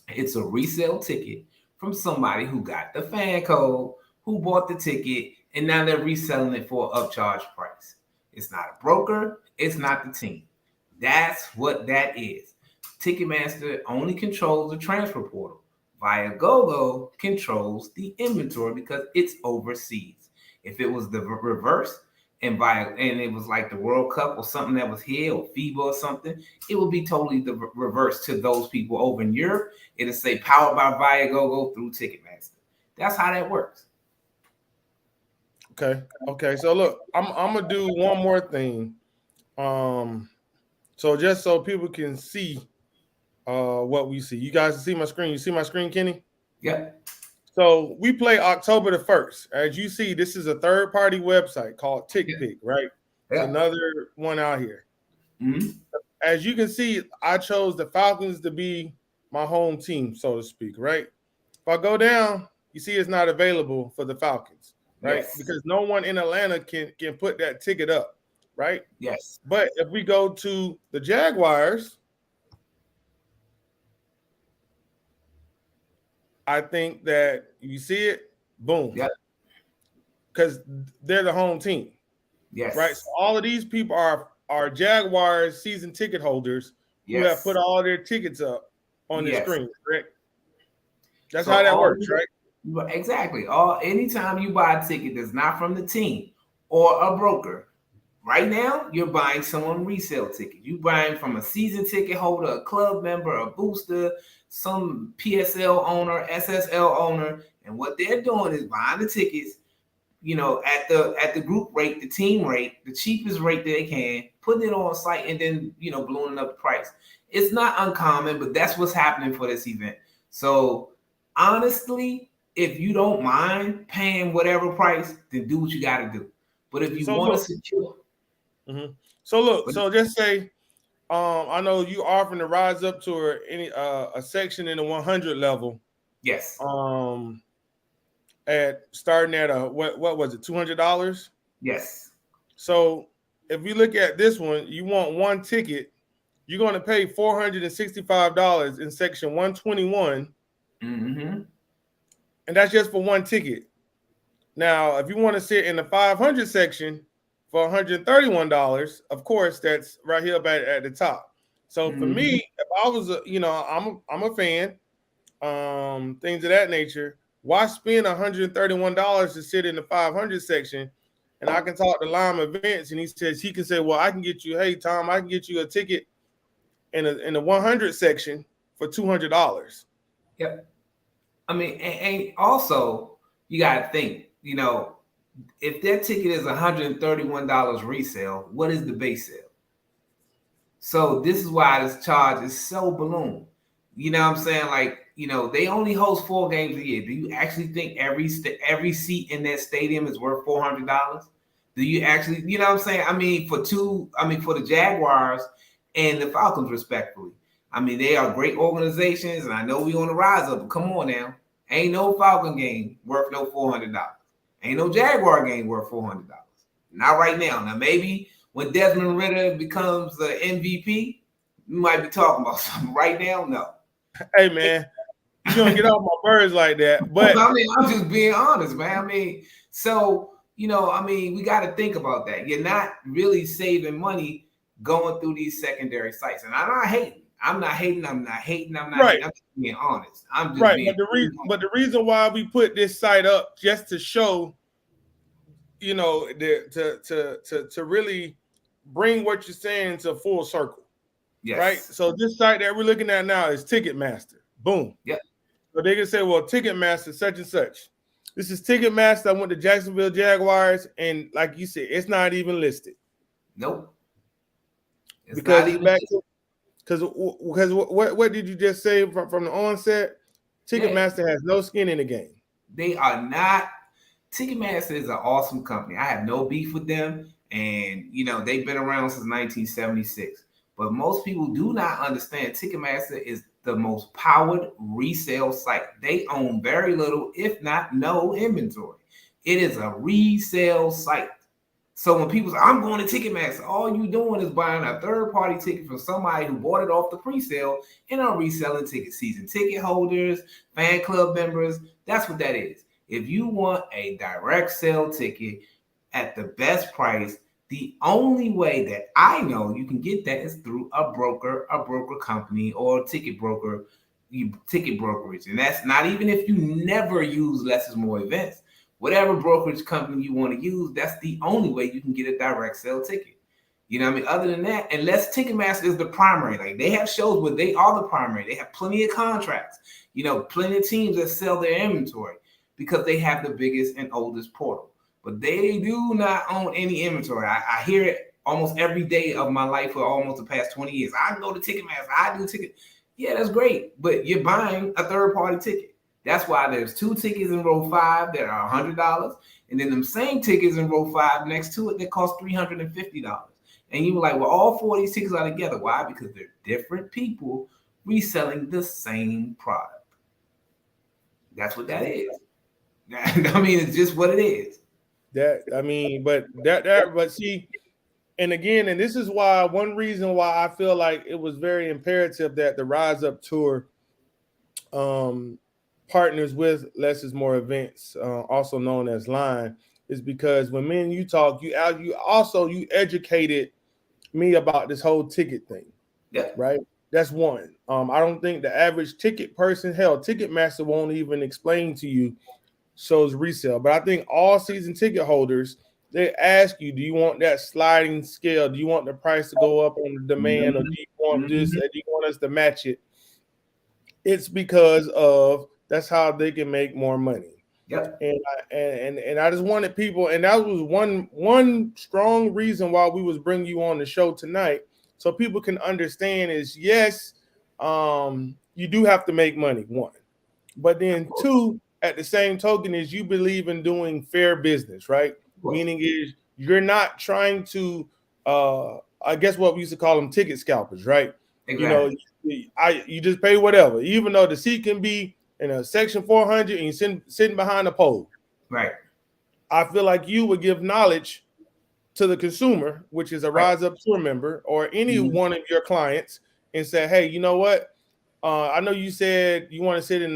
it's a resale ticket from somebody who got the fan code, who bought the ticket, and now they're reselling it for an upcharge price. It's not a broker. It's not the team. That's what that is. Ticketmaster only controls the transfer portal. Viagogo controls the inventory because it's overseas. If it was the reverse, and it was like the World Cup or something that was here, or FIBA or something, it would be totally the reverse to those people over in Europe. It'll say powered by Viagogo through Ticketmaster. That's how that works. Okay. So look, I'm gonna do one more thing. So just so people can see what we see. You guys see my screen. You see my screen, Kenny? Yeah. So we play October the 1st. As you see, this is a third-party website called TickPick, right? Yeah. Another one out here. Mm-hmm. As you can see, I chose the Falcons to be my home team, so to speak, right? If I go down, you see it's not available for the Falcons, right? Yes. Because no one in Atlanta can put that ticket up, right? Yes. But if we go to the Jaguars, I think that you see it, boom. Yep. Because they're the home team. Yes. Right. So all of these people are Jaguars season ticket holders who have put all their tickets up on the screen, correct? That's how that works, right? Exactly. Anytime you buy a ticket that's not from the team or a broker, right now you're buying someone resale ticket. You buying from a season ticket holder, a club member, a booster, some PSL owner, SSL owner, and what they're doing is buying the tickets, at the group rate, the team rate, the cheapest rate that they can, putting it on site, and then blowing up the price. It's not uncommon, but that's what's happening for this event. So honestly, if you don't mind paying whatever price, then do what you got to do. But if you want to secure, so just say, I know you offering the RISEUP Tour a section in the 100 level. Yes. At starting at what was it, $200? Yes. So if you look at this one, you want one ticket, you're going to pay $465 in section 121. Mm-hmm. And that's just for one ticket. Now, if you want to sit in the 500 section for $131, of course, that's right here at the top. So for me, if I was I'm a fan, things of that nature, why spend $131 to sit in the 500 section? And I can talk to Lime Events, and he can say, well, I can get you, hey Tom, I can get you a ticket in the 100 section for $200. Yep. I mean, and also you got to think, if that ticket is $131 resale, what is the base sale? So this is why this charge is so balloon. You know what I'm saying? Like, they only host 4 games a year. Do you actually think every seat in that stadium is worth $400? Do you actually, you know what I'm saying? I mean, for the Jaguars and the Falcons, respectfully. I mean, they are great organizations, and I know we on the rise up, but come on now. Ain't no Falcon game worth no $400. Ain't no Jaguar game worth $400. Not right now. Now, maybe when Desmond Ridder becomes the MVP, we might be talking about something. Right now, no. Hey, man, you don't get off my birds like that. But I mean, I'm just being honest, man. I mean, so, we got to think about that. You're not really saving money going through these secondary sites. And I'm not hating. I'm just being honest. I'm just being but the reason why we put this site up just to show, to really bring what you're saying to full circle. Yes. Right. So this site that we're looking at now is Ticketmaster. Boom. Yep. So they can say, well, Ticketmaster, such and such. This is Ticketmaster. I went to Jacksonville Jaguars, and like you said, it's not even listed. Nope. Because Because what did you just say from the onset? Ticketmaster has no skin in the game. They are not. Ticketmaster is an awesome company. I have no beef with them, and they've been around since 1976. But most people do not understand Ticketmaster is the most powered resale site. They own very little, if not no inventory. It is a resale site. So when people say, I'm going to Ticketmaster, all you doing is buying a third-party ticket from somebody who bought it off the pre-sale and are reselling tickets. Season ticket holders, fan club members, that's what that is. If you want a direct sale ticket at the best price, the only way that I know you can get that is through a broker company, or ticket brokerage. And that's not even if you never use Less is More events. Whatever brokerage company you want to use, that's the only way you can get a direct sale ticket. You know what I mean? Other than that, unless Ticketmaster is the primary, like they have shows where they are the primary. They have plenty of contracts, plenty of teams that sell their inventory because they have the biggest and oldest portal. But they do not own any inventory. I hear it almost every day of my life for almost the past 20 years. I go to Ticketmaster. I do ticket. Yeah, that's great. But you're buying a third-party ticket. That's why there's 2 tickets in row 5 that are $100, and then them same tickets in row 5 next to it that cost $350. And you were like, well, all 4 of these tickets are together. Why? Because they're different people reselling the same product. That's what that is. I mean, it's just what it is. But see, and again, and this is why one reason why I feel like it was very imperative that the Rise Up Tour partners with Less is More events, also known as Line, is because when me and you talk, you educated me about this whole ticket thing. Yeah. Right. That's one. I don't think the average ticket person, Ticketmaster won't even explain to you shows resale. But I think all season ticket holders, they ask you, do you want that sliding scale? Do you want the price to go up on the demand, or do you want this? Do you want us to match it? It's because of that's how they can make more money. Yep. And I just wanted people, and that was one strong reason why we was bringing you on the show tonight, so people can understand is yes, you do have to make money, one, but then two, at the same token, is you believe in doing fair business, right? Meaning is you're not trying to, I guess what we used to call them ticket scalpers, right? Exactly. You just pay whatever, even though the seat can be in a section 400 and you're sitting behind a pole. Right. I feel like you would give knowledge to the consumer, which is a Rise Up Tour member or any one of your clients, and say, hey, you know what? I know you said you want to sit in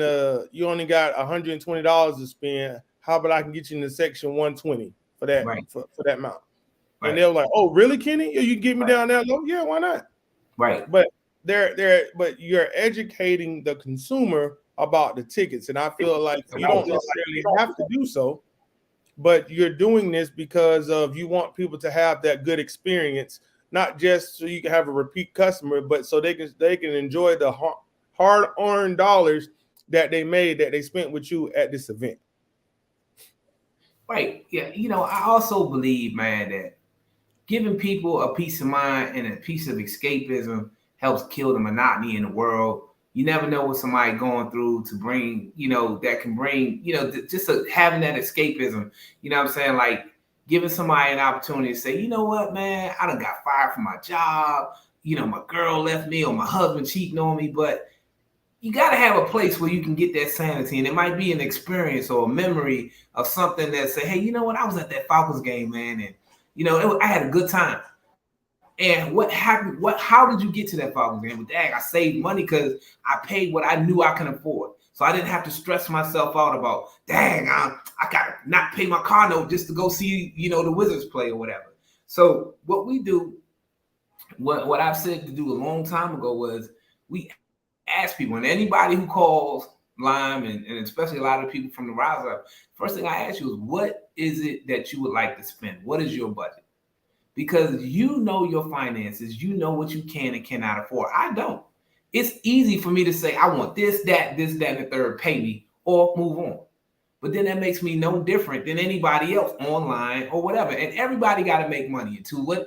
you only got $120 to spend. How about I can get you in the section 120 for that, for that amount? Right. And they're like, oh, really, Kenny? You can get me down there low? Yeah, why not? Right. But but you're educating the consumer about the tickets. And I feel like you don't necessarily have to do so, but you're doing this because of you want people to have that good experience, not just so you can have a repeat customer, but so they can enjoy the hard-earned dollars that they spent with you at this event. Right. Yeah. I also believe, man, that giving people a peace of mind and a piece of escapism helps kill the monotony in the world. You never know what somebody going through to bring, that can bring, just having that escapism, you know what I'm saying? Like giving somebody an opportunity to say, you know what, man, I done got fired from my job. My girl left me or my husband cheating on me, but you got to have a place where you can get that sanity. And it might be an experience or a memory of something that say, hey, you know what? I was at that Falcons game, man. And, I had a good time. And what happened? How did you get to that Falcons game? Well, dang, I saved money because I paid what I knew I can afford. So I didn't have to stress myself out about, dang, I got to not pay my car note just to go see, the Wizards play or whatever. So what we do, what I've said to do a long time ago was we ask people, and anybody who calls Lime, and especially a lot of people from the Rise Up, first thing I ask you is, what is it that you would like to spend? What is your budget? Because you know your finances, you know what you can and cannot afford. I don't. It's easy for me to say, I want this, that, and the third, pay me, or move on. But then that makes me no different than anybody else online or whatever. And everybody got to make money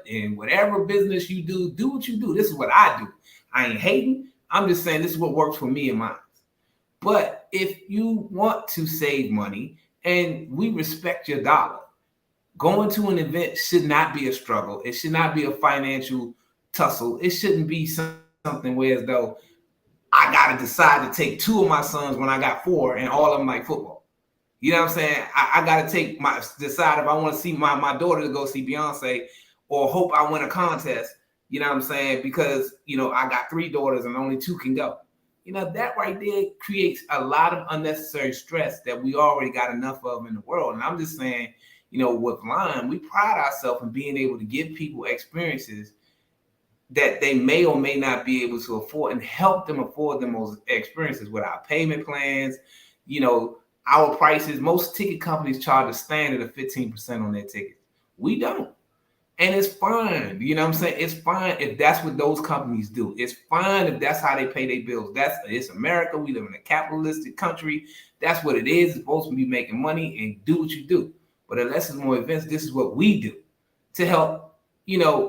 in whatever business you do what you do. This is what I do. I ain't hating. I'm just saying this is what works for me and mine. But if you want to save money, and we respect your dollar, going to an event should not be a struggle. It should not be a financial tussle. It shouldn't be something where as though I got to decide to take 2 of my sons when I got 4 and all of them like football. You know what I'm saying? I got to decide if I want to see my daughter to go see Beyonce or hope I win a contest. You know what I'm saying? Because, I got 3 daughters and only 2 can go. That right there creates a lot of unnecessary stress that we already got enough of in the world. And I'm just saying, with Lime, we pride ourselves in being able to give people experiences that they may or may not be able to afford and help them afford them those experiences with our payment plans. Our prices, most ticket companies charge a standard of 15% on their tickets. We don't. And it's fine. You know what I'm saying? It's fine if that's what those companies do. It's fine if that's how they pay their bills. It's America. We live in a capitalistic country. That's what it is. It's supposed to be making money and do what you do. But unless it's more events, this is what we do to help,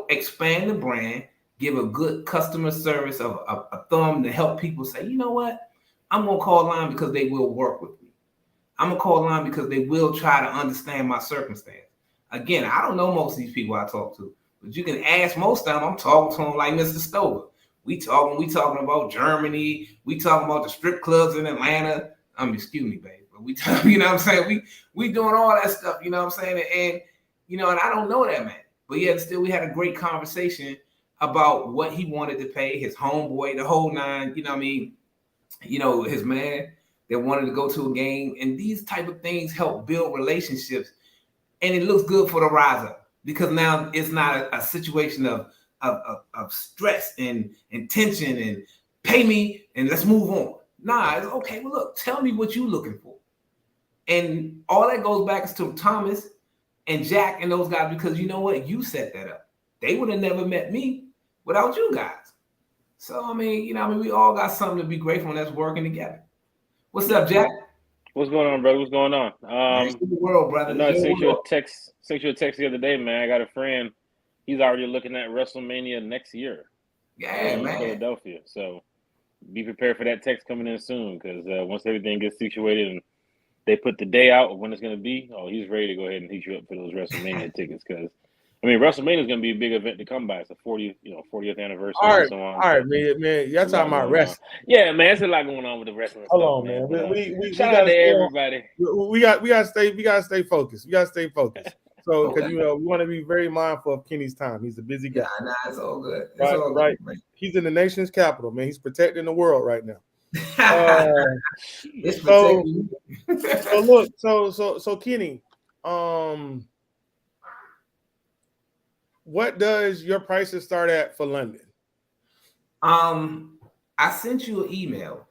expand the brand, give a good customer service of a thumb to help people say, you know what? I'm going to call Lime because they will work with me. I'm going to call Lime because they will try to understand my circumstance. Again, I don't know most of these people I talk to, but you can ask most of them. I'm talking to them like Mr. Stover. We talking about Germany. We talking about the strip clubs in Atlanta. Excuse me, babe. But we talk, you know what I'm saying? We doing all that stuff, you know what I'm saying? And and I don't know that man. But yet still we had a great conversation about what he wanted to pay, his homeboy, the whole nine, his man that wanted to go to a game. And these type of things help build relationships. And it looks good for the RISEUP because now it's not a situation of stress and tension and pay me and let's move on. Nah, it's okay. Well, look, tell me what you're looking for. And all that goes back to Thomas and Jack and those guys because you know what? You set that up. They would have never met me without you guys. So, we all got something to be grateful and that's working together. What's up, Jack? What's going on, brother? What's going on? The world, brother. I sent you a text the other day, man. I got a friend. He's already looking at WrestleMania next year. Yeah, man. Philadelphia. So be prepared for that text coming in soon because once everything gets situated and they put the day out of when it's going to be, he's ready to go ahead and heat you up for those WrestleMania tickets because WrestleMania is going to be a big event to come by. It's a 40th anniversary and so on. All right, man. Y'all talking about wrestling? Yeah, man. There's a lot going on with the wrestling. Hold on, man. We shout out to everybody. We gotta stay focused. We gotta stay focused. So, because we want to be very mindful of Kenny's time. He's a busy guy. Nah, it's all good. Right. He's in the nation's capital, man. He's protecting the world right now. So Kenny, what does your prices start at for London? I sent you an email.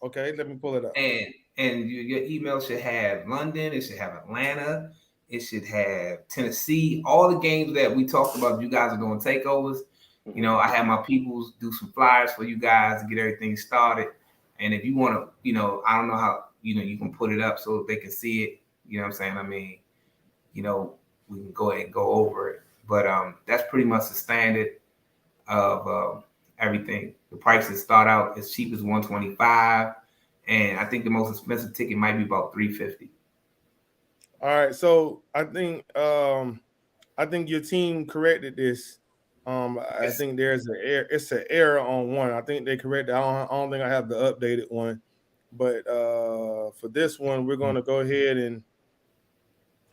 Okay, let me pull it up. And your email should have London. It should have Atlanta. It should have Tennessee. All the games that we talked about, you guys are doing takeovers. I have my people do some flyers for you guys to get everything started. And if you want to, I don't know how, you can put it up so they can see it. You know what I'm saying? We can go ahead and go over it. But that's pretty much the standard of everything. The prices start out as cheap as $125, and I think the most expensive ticket might be about $350. All right, so I think your team corrected this. I think there's an error on one. I think they corrected. I don't think I have the updated one, but for this one, we're going to go ahead and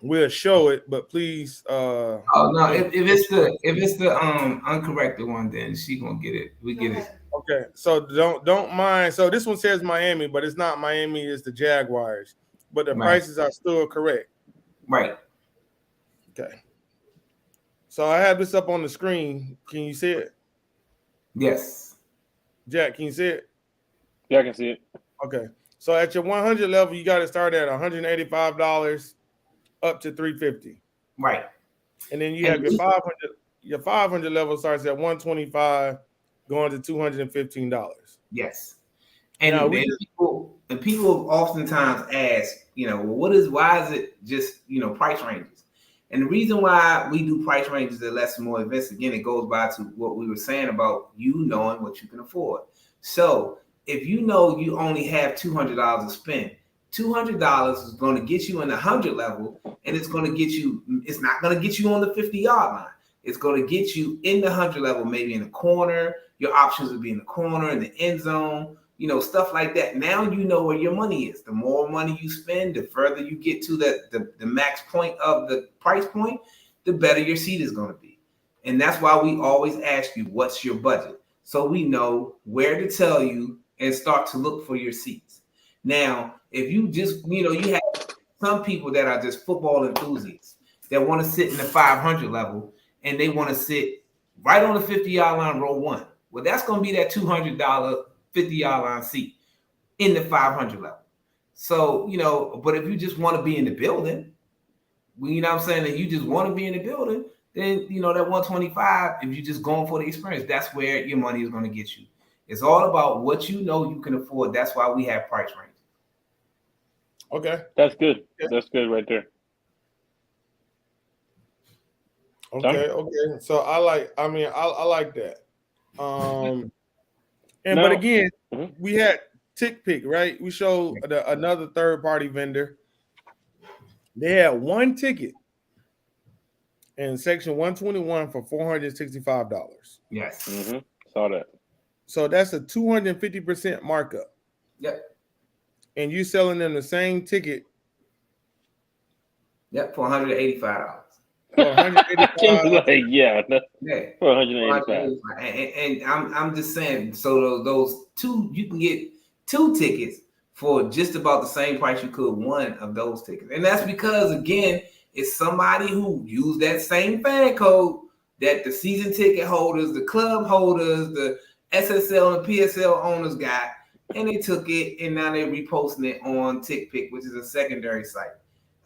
we'll show it. But please. No, if it's the uncorrected one, then she gonna get it. We get it. Okay, so don't mind. So this one says Miami, but it's not Miami. It's the Jaguars. But the prices are still correct. Right. Okay. So I have this up on the screen. Can you see it? Yes. Jack, can you see it? Yeah, I can see it. Okay. So at your 100 level, you got to start at $185 up to $350. Right. And then you have your 500. Your 500 level starts at $125, going to $215. Yes. And people oftentimes ask, why is it just, price ranges? And the reason why we do price ranges at less and more events, again, it goes back to what we were saying about you knowing what you can afford. So if you know you only have $200 to spend, $200 is going to get you in the 100 level, and it's going to get you, it's not going to get you on the 50-yard line. It's going to get you in the 100 level, maybe in the corner. Your options would be in the corner, in the end zone, stuff like that. Now you know where your money is. The more money you spend, the further you get to the max point of the price point, the better your seat is going to be. And that's why we always ask you, what's your budget? So we know where to tell you and start to look for your seats. Now, if you just, you have some people that are just football enthusiasts that want to sit in the 500 level and they want to sit right on the 50-yard line, row one. Well, that's going to be that $200 50-yard line seat in the 500 level. So, but if you just want to be in the building, you know what I'm saying, that you just want to be in the building, then, that 125, if you're just going for the experience, that's where your money is going to get you. It's all about what you know you can afford. That's why we have price range. Okay. That's good. Yeah. That's good right there. Okay. So I like that. But again, we had TickPick, right? We showed another third-party vendor. They had one ticket in section 121 for $465. Yes. Mm-hmm. Saw that. So that's a 250% markup. Yep. And you selling them the same ticket. Yep, for $185. For $185. Yeah. For $185. And I'm just saying, so those two, you can get two tickets for just about the same price you could one of those tickets. And that's because, again, it's somebody who used that same fan code that the season ticket holders, the club holders, the SSL and PSL owners got, and they took it, and now they're reposting it on TickPick, which is a secondary site,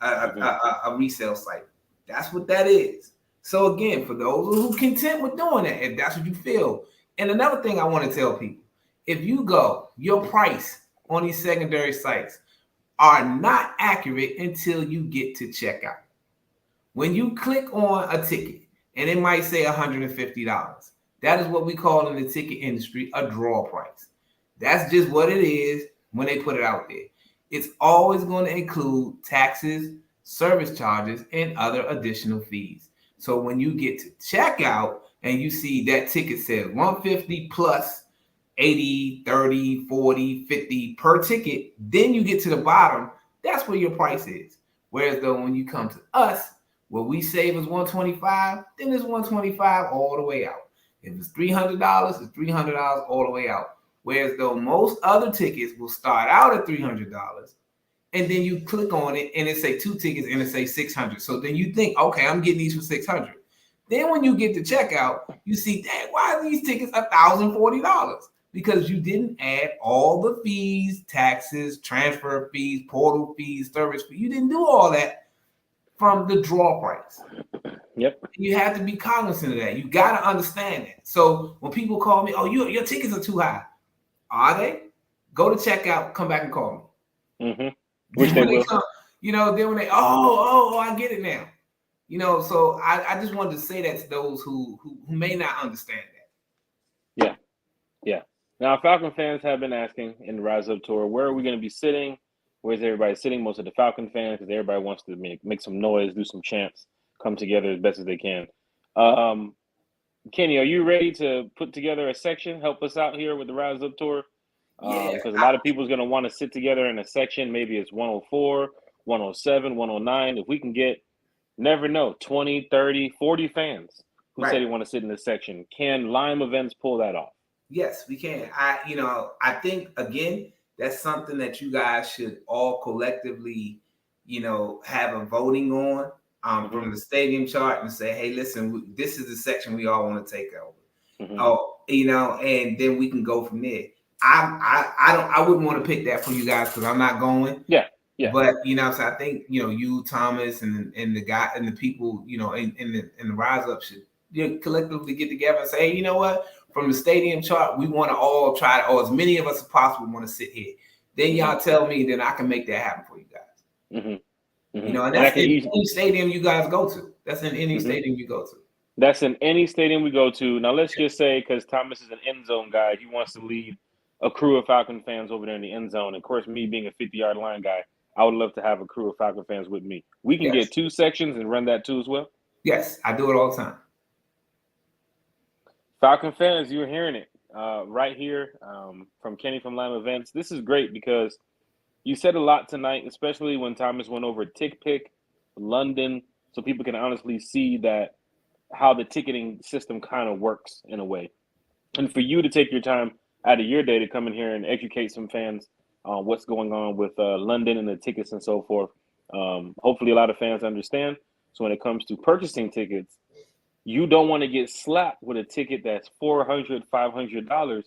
a resale site. That's what that is. So again, for those who are content with doing that, if that's what you feel. And another thing I want to tell people, if you go, your price on these secondary sites are not accurate until you get to checkout. When you click on a ticket, and it might say $150, that is what we call in the ticket industry a draw price. That's just what it is when they put it out there. It's always going to include taxes, service charges, and other additional fees. So when you get to checkout and you see that ticket says $150 plus 80, 30, 40, 50 per ticket, then you get to the bottom, that's where your price is. Whereas though when you come to us, what we save is $125, then it's $125 all the way out. If it's $300, it's $300 all the way out. Whereas though most other tickets will start out at $300, and then you click on it and it say two tickets and it say $600. So then you think, okay, I'm getting these for $600. Then when you get to checkout, you see, dang, why are these tickets $1,040? Because you didn't add all the fees, taxes, transfer fees, portal fees, service fees. You didn't do all that from the draw price. Yep. You have to be cognizant of that. You got to understand that. So when people call me, oh, your tickets are too high. Are they? Go to checkout, come back and call me. Mm-hmm. Which they will. Then when they, I get it now. So I just wanted to say that to those who may not understand that. Yeah. Now, Falcon fans have been asking in the RISEUP Tour, where are we going to be sitting? Where's everybody sitting? Most of the Falcon fans, because everybody wants to make some noise, do some chants, come together as best as they can. Kenny, are you ready to put together a section? Help us out here with the RISEUP Tour? Because a lot of people is going to want to sit together in a section. Maybe it's 104, 107, 109. If we can get, never know, 20, 30, 40 fans who say they want to sit in this section. Can Lime Events pull that off? Yes, we can. I think, again, that's something that you guys should all collectively, have a voting on from the stadium chart and say, hey, listen, this is the section we all want to take over. Mm-hmm. And then we can go from there. I wouldn't want to pick that for you guys because I'm not going. Yeah. But so I think you, Thomas, and the guy and the people in the RISEUP should collectively get together and say, hey, you know what? From the stadium chart, we want to all try, or as many of us as possible want to sit here. Then y'all tell me, then I can make that happen for you guys. Mm-hmm. You Mhm. know, and And I that's can in easily, any stadium you guys go to. That's in any Mhm. stadium you go to. That's in any stadium we go to. Now, let's just say, because Thomas is an end zone guy, he wants to lead a crew of Falcon fans over there in the end zone. Of course, me being a 50-yard line guy, I would love to have a crew of Falcon fans with me. We can Yes. get 2 sections and run that too as well. Yes, I do it all the time. Falcon fans, you're hearing it right here from Kenny from Lime Events. This is great because you said a lot tonight, especially when Thomas went over Tick Pick, London, so people can honestly see that how the ticketing system kind of works in a way. And for you to take your time out of your day to come in here and educate some fans on what's going on with London and the tickets and so forth. Hopefully, a lot of fans understand. So when it comes to purchasing tickets, you don't want to get slapped with a ticket that's $400, $500,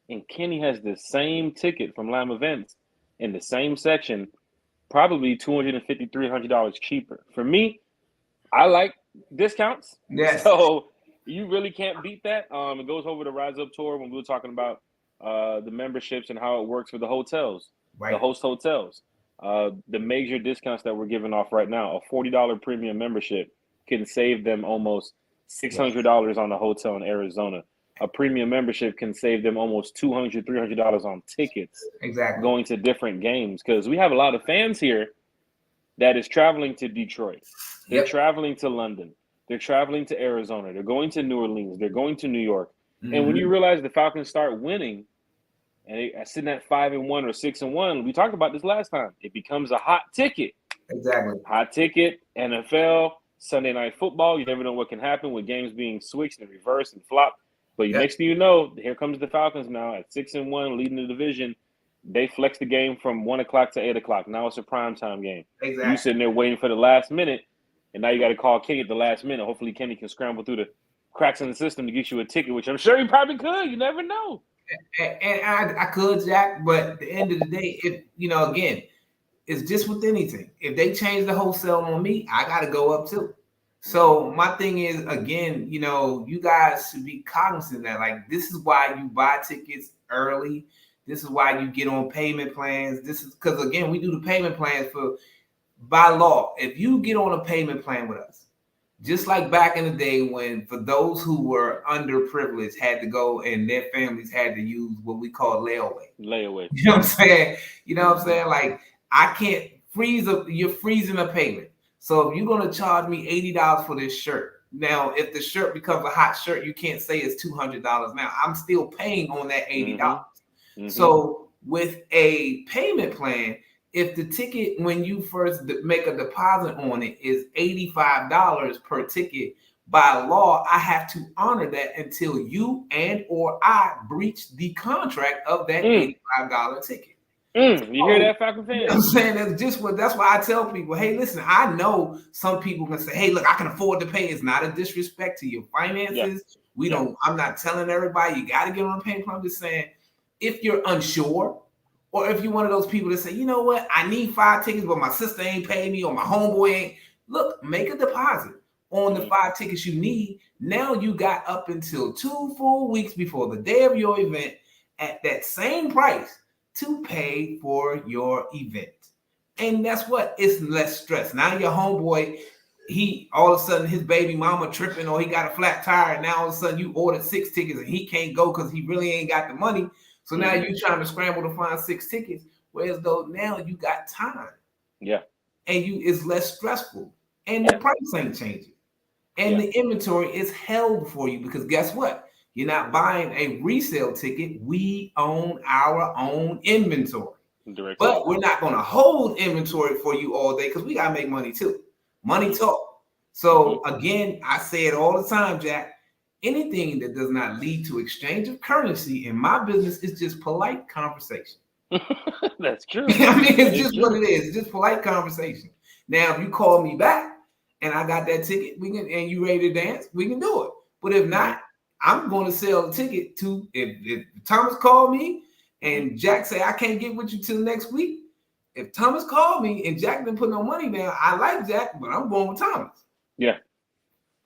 and Kenny has the same ticket from Lime Events in the same section, probably $250, $300 cheaper. For me, I like discounts, Yes. so you really can't beat that. It goes over the Rise Up Tour when we were talking about the memberships and how it works for the hotels, the Right. host hotels. The major discounts that we're giving off right now, a $40 premium membership can save them almost $600 on a hotel in Arizona. A premium membership can save them almost $200, $300 on tickets Exactly. going to different games, because we have a lot of fans here that is traveling to Detroit. They're Yep. traveling to London. They're traveling to Arizona. They're going to New Orleans. They're going to New York. And when you realize the Falcons start winning, and they are sitting at 5-1 or 6-1, we talked about this last time. It becomes a hot ticket. Exactly. Hot ticket, NFL, Sunday Night Football. You never know what can happen with games being switched and reversed and flopped. But Yep. next thing you know, here comes the Falcons now at 6-1, leading the division. They flex the game from 1 o'clock to 8 o'clock. Now it's a primetime game. Exactly. You sitting there waiting for the last minute, and now you got to call Kenny at the last minute. Hopefully, Kenny can scramble through the cracks in the system to get you a ticket, which I'm sure he probably could. You never know. And I could, Jack, but at the end of the day, again, it's just with anything. If they change the wholesale on me, I got to go up too. So my thing is, again, you guys should be cognizant that, like, this is why you buy tickets early. This is why you get on payment plans. This is because, again, we do the payment plans by law. If you get on a payment plan with us, just like back in the day when, for those who were underprivileged, had to go and their families had to use what we call layaway. Layaway. You know what I'm saying? Like, I can't you're freezing a payment. So if you're going to charge me $80 for this shirt, now, if the shirt becomes a hot shirt, you can't say it's $200 now. I'm still paying on that $80. Mm-hmm. So with a payment plan, if the ticket, when you first make a deposit on it, is $85 per ticket, by law, I have to honor that until you and or I breach the contract of that $85 ticket. You hear that, Falcon fans? You know what I'm saying? That's why I tell people, hey, listen, I know some people can say, hey, look, I can afford to pay. It's not a disrespect to your finances. I'm not telling everybody you got to get on a payment plan. I'm just saying, if you're unsure, or if you're one of those people that say, you know what, I need 5 tickets, but my sister ain't paying me or my homeboy ain't. Look, make a deposit on the 5 tickets you need. Now you got up until 2 full weeks before the day of your event at that same price to pay for your event. And that's what, it's less stress. Now your homeboy, he all of a sudden his baby mama tripping, or he got a flat tire, and now all of a sudden you ordered 6 tickets and he can't go because he really ain't got the money. So now you're trying to scramble to find 6 tickets, whereas though now you got time. Yeah. And it's less stressful. And the price ain't changing. And the inventory is held for you, because guess what? You're not buying a resale ticket. We own our own inventory. But we're not going to hold inventory for you all day, because we got to make money too. Money talk. So again, I say it all the time, Jack. Anything that does not lead to exchange of currency in my business is just polite conversation. That's true. I mean, it's just what it is. It's just polite conversation. Now, if you call me back and I got that ticket, and you ready to dance, we can do it. But if not, I'm going to sell the ticket to, if Thomas called me and Jack say, I can't get with you till next week. If Thomas called me and Jack didn't put no money down, I like Jack, but I'm going with Thomas. Yeah.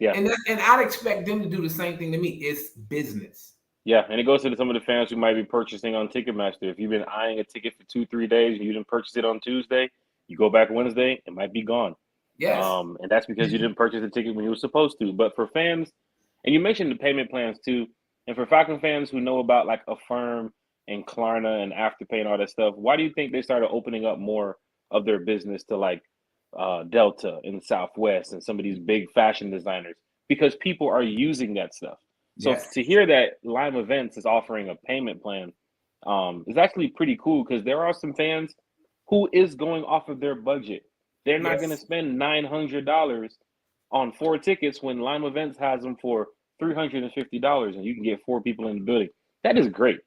And I'd expect them to do the same thing to me. It's business. Yeah, and it goes to some of the fans who might be purchasing on Ticketmaster. If you've been eyeing a ticket for 2-3 days and you didn't purchase it on Tuesday, You go back Wednesday, it might be gone. Yes. And that's because you didn't purchase the ticket when you were supposed to. But for fans, and you mentioned the payment plans too, and for Falcon fans who know about like Affirm and Klarna and Afterpay and all that stuff, why do you think they started opening up more of their business to like Delta and Southwest and some of these big fashion designers? Because people are using that stuff. So Yes. to hear that Lime Events is offering a payment plan is actually pretty cool, because there are some fans who is going off of their budget. They're not going to spend $900 on 4 tickets when Lime Events has them for $350, and you can get 4 people in the building. That is great.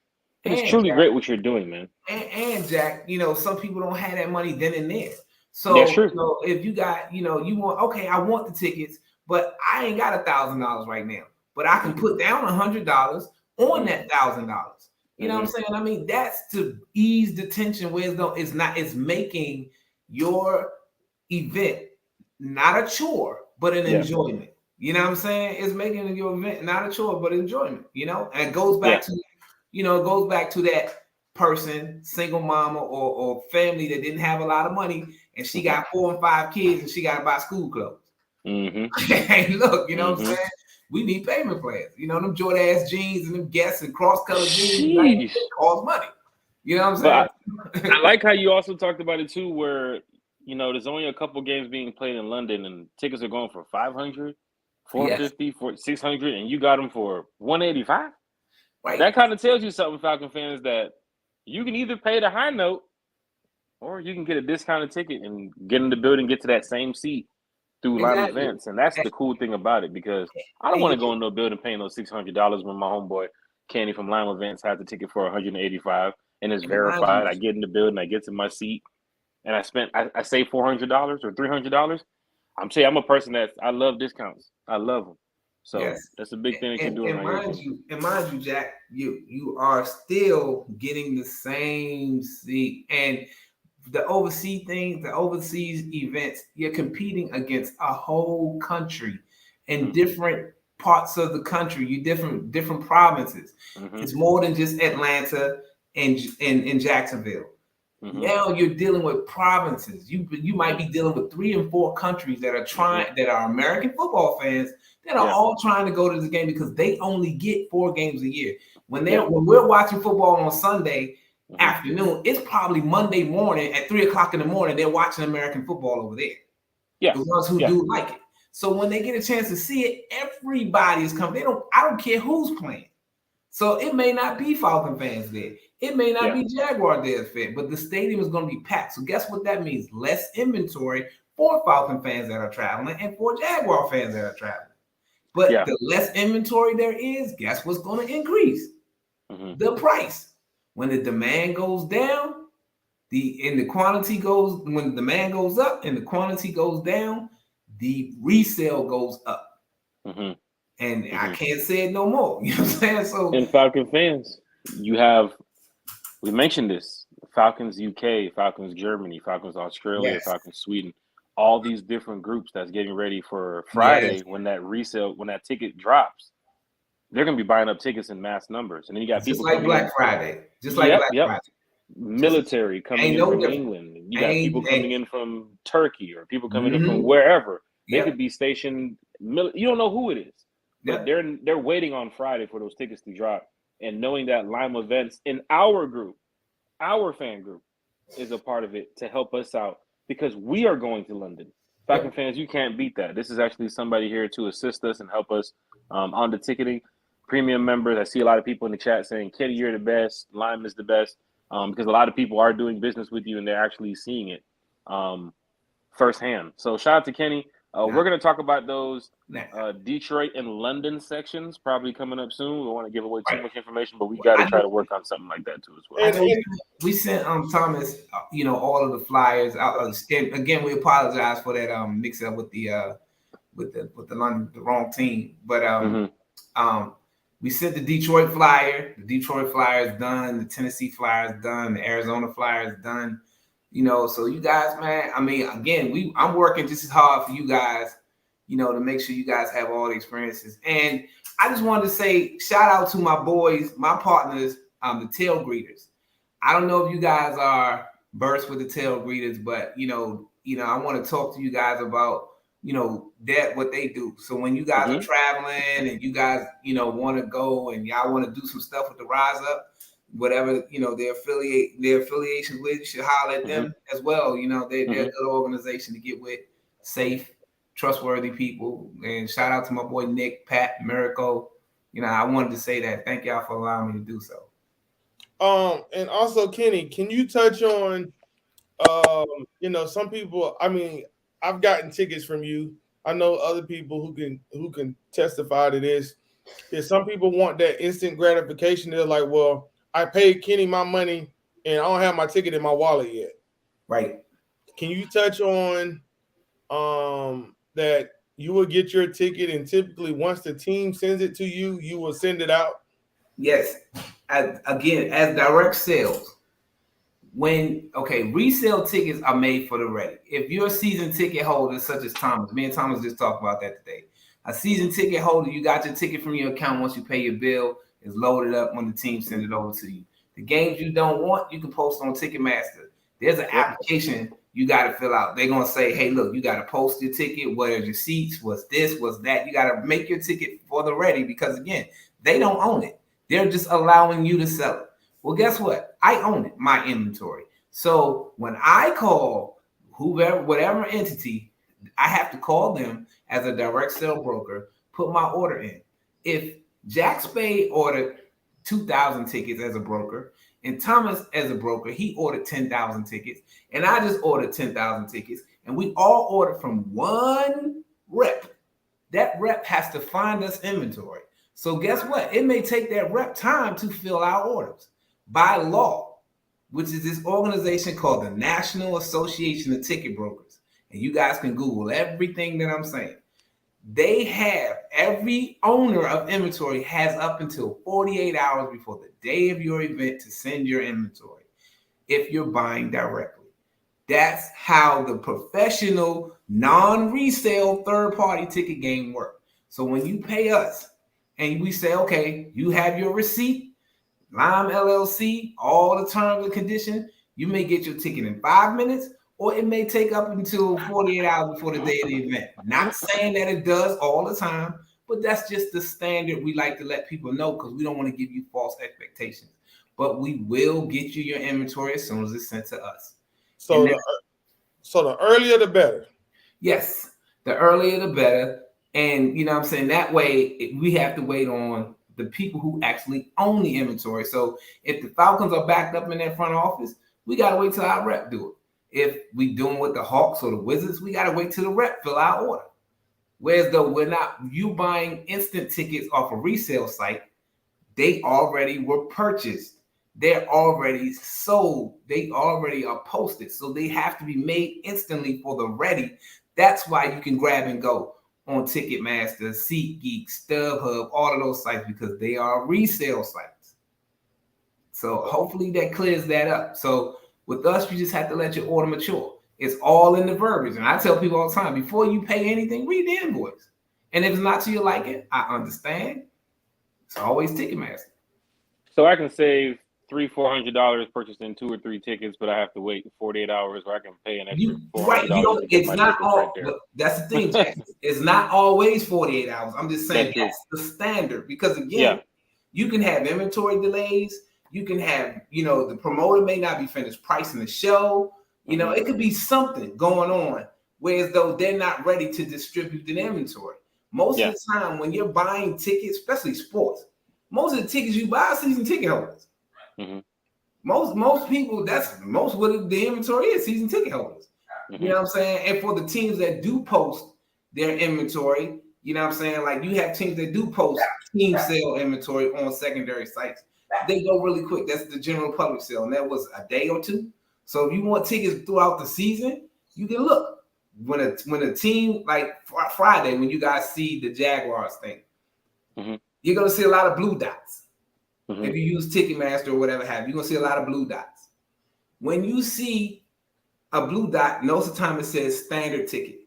It is truly great what you're doing, man. And Jack, you know, some people don't have that money then and there. So, That's true. you know, if you got, you know, you want, okay, I want the tickets, but I ain't got $1,000 right now. But I can put down $100 on that $1,000. You know what I'm saying? I mean, that's to ease the tension where it's making your event not a chore, but an enjoyment. You know what I'm saying? It's making your event not a chore, but enjoyment, you know? And it goes back to, you know, it goes back to that person, single mama or family that didn't have a lot of money, and she got 4 and 5 kids and she got to buy school clothes. Hey, look, you know what I'm saying? We need payment plans. You know, them Jordan-ass jeans and them Guess and cross-colored jeans cost money. You know what I'm saying? I like how you also talked about it too, where, you know, there's only a couple games being played in London and tickets are going for 500, 450, 600, and you got them for 185. Right. That kind of tells you something, Falcon fans, that you can either pay the high note or you can get a discounted ticket and get in the building, get to that same seat through Lime Events. And that's the cool thing about it, because I don't want to go in no building paying those $600 when my homeboy Kenny from Lime Events has the ticket for 185 and it's verified. I get in the building, I get to my seat, and I save $400 or $300. I'm saying I'm a person I love discounts. I love them. So that's a big thing that you're doing. And mind you, Jack, you are still getting the same seat. And the overseas events, you're competing against a whole country in different parts of the country. You different provinces. It's more than just Atlanta and Jacksonville. Now you're dealing with provinces. You might be dealing with 3 and 4 countries that are American football fans that are all trying to go to the game, because they only get 4 games a year. When we're watching football on Sunday afternoon, it's probably Monday morning at 3:00 in the morning. They're watching American football over there. The ones who do like it. So when they get a chance to see it, everybody is coming. I don't care who's playing. So it may not be Falcon fans there. It may not be Jaguar there, but the stadium is going to be packed. So guess what that means? Less inventory for Falcon fans that are traveling and for Jaguar fans that are traveling. But the less inventory there is, guess what's going to increase? The price. When the demand goes down, when the demand goes up and the quantity goes down, the resale goes up. And I can't say it no more. You know what I'm saying? So, and Falcon fans, we mentioned this: Falcons UK, Falcons Germany, Falcons Australia, Falcons Sweden. All these different groups that's getting ready for Friday when that ticket drops. They're going to be buying up tickets in mass numbers, and then you got people like Black Friday, Friday. Military coming in from England. You got people coming in from Turkey or people coming in from wherever. They could be stationed. You don't know who it is, but they're waiting on Friday for those tickets to drop, and knowing that Lime Events in our group, our fan group, is a part of it to help us out, because we are going to London. Falcon fans, you can't beat that. This is actually somebody here to assist us and help us on the ticketing. Premium members, I see a lot of people in the chat saying, Kenny, you're the best. Lime is the best, because a lot of people are doing business with you and they're actually seeing it firsthand. So shout out to Kenny. We're going to talk about those Detroit and London sections probably coming up soon. We don't want to give away too much information, but we got to try to work on something like that too as well. We sent Thomas, all of the flyers out. Again, we apologize for that mix up with the London, the wrong team, but we sent the Detroit flyer. The Detroit flyer is done. The Tennessee flyer is done. The Arizona flyer is done. So you guys, man, I mean, again, I'm working just as hard for you guys, to make sure you guys have all the experiences. And I just wanted to say shout out to my boys, my partners, the tail greeters. I don't know if you guys are burst with the tail greeters, but I want to talk to you guys about that what they do. So when you guys are traveling and you guys want to go and y'all want to do some stuff with the Rise Up, whatever their affiliation with, you should holler at them as well. They're a good organization to get with, safe, trustworthy people. And shout out to my boy Nick, Pat, Miracle. I wanted to say that. Thank y'all for allowing me to do so. And also, Kenny, can you touch on some people? I mean, I've gotten tickets from you. I know other people who can testify to this. Is some people want that instant gratification. They're like, well, I paid Kenny my money and I don't have my ticket in my wallet yet. Right. Can you touch on that you will get your ticket and typically once the team sends it to you, you will send it out? Yes. As direct sales, resale tickets are made for the ready. If you're a season ticket holder, such as Thomas, me and Thomas just talked about that today. A season ticket holder, you got your ticket from your account once you pay your bill, is loaded up when the team sends it over to you. The games you don't want, you can post on Ticketmaster. There's an application you got to fill out. They're going to say, hey, look, you got to post your ticket. What are your seats? What's this? What's that? You got to make your ticket for the ready because, again, they don't own it. They're just allowing you to sell it. Well, guess what? I own it, my inventory. So when I call whatever entity, I have to call them as a direct sale broker, put my order in. If Jack Spade ordered 2,000 tickets as a broker, and Thomas as a broker, he ordered 10,000 tickets, and I just ordered 10,000 tickets, and we all ordered from one rep. That rep has to find us inventory. So guess what? It may take that rep time to fill our orders. By law, which is this organization called the National Association of Ticket Brokers, and you guys can Google everything that I'm saying. They have, every owner of inventory has up until 48 hours before the day of your event to send your inventory if you're buying directly. That's how the professional, non-resale, third-party ticket game works. So when you pay us and we say, okay, you have your receipt, Lime LLC, all the terms and conditions, you may get your ticket in 5 minutes, or it may take up until 48 hours before the day of the event. Not saying that it does all the time, but that's just the standard we like to let people know because we don't want to give you false expectations. But we will get you your inventory as soon as it's sent to us. So the earlier the better. Yes, the earlier the better. And that way we have to wait on the people who actually own the inventory. So if the Falcons are backed up in their front office, we got to wait till our rep do it. If we doing with the Hawks or the Wizards, we got to wait till the rep fill our order. Whereas though you buying instant tickets off a resale site, they already were purchased. They're already sold. They already are posted. So they have to be made instantly for the ready. That's why you can grab and go on Ticketmaster, SeatGeek, StubHub, all of those sites because they are resale sites. So hopefully that clears that up. So with us, you just have to let your order mature. It's all in the verbiage. And I tell people all the time, before you pay anything, read the invoice. And if it's not to your liking, I understand. It's always Ticketmaster. So I can save $300-$400 purchasing 2 or 3 tickets, but I have to wait 48 hours where I can pay an extra $400. It's not all. That's the thing, Jack. It's not always 48 hours. I'm just saying that's the standard because again, you can have inventory delays. You can have, the promoter may not be finished pricing the show. It could be something going on, whereas though they're not ready to distribute the inventory. Most of the time, when you're buying tickets, especially sports, most of the tickets you buy are season ticket holders. Mm-hmm. Most people, that's most what the inventory is, season ticket holders. Mm-hmm. You know what I'm saying? And for the teams that do post their inventory, you know what I'm saying? Like you have teams that do post team sale inventory on secondary sites. They go really quick. That's the general public sale. And that was a day or two. So if you want tickets throughout the season, you can look. When a team, like Friday, when you guys see the Jaguars thing, you're going to see a lot of blue dots. If you use Ticketmaster or whatever have, you're going to see a lot of blue dots. When you see a blue dot, most of the time it says standard ticket.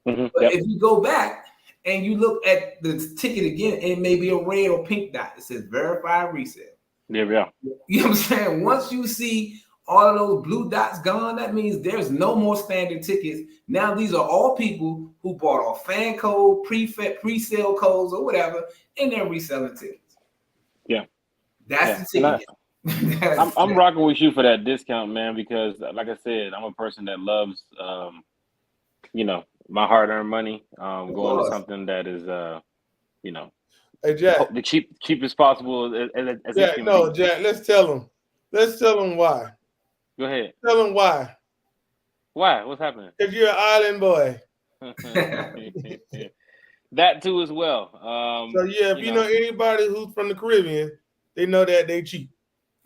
But if you go back and you look at the ticket again, it may be a red or pink dot. It says verified resale. Yeah. You know what I'm saying? Once you see all of those blue dots gone. That means there's no more standard tickets. Now these are all people who bought off fan code, pre-sale codes, or whatever, and they're reselling tickets. Yeah. That's the ticket. I'm rocking with you for that discount, man, because like I said, I'm a person that loves my hard-earned money, going to something that is Hey Jack, the cheapest possible as Jack, it can no, be. Jack, let's tell them why. Go ahead. Tell them why. Why? What's happening? Because you're an island boy. That too as well. So yeah, if you know anybody who's from the Caribbean, they know that they cheap.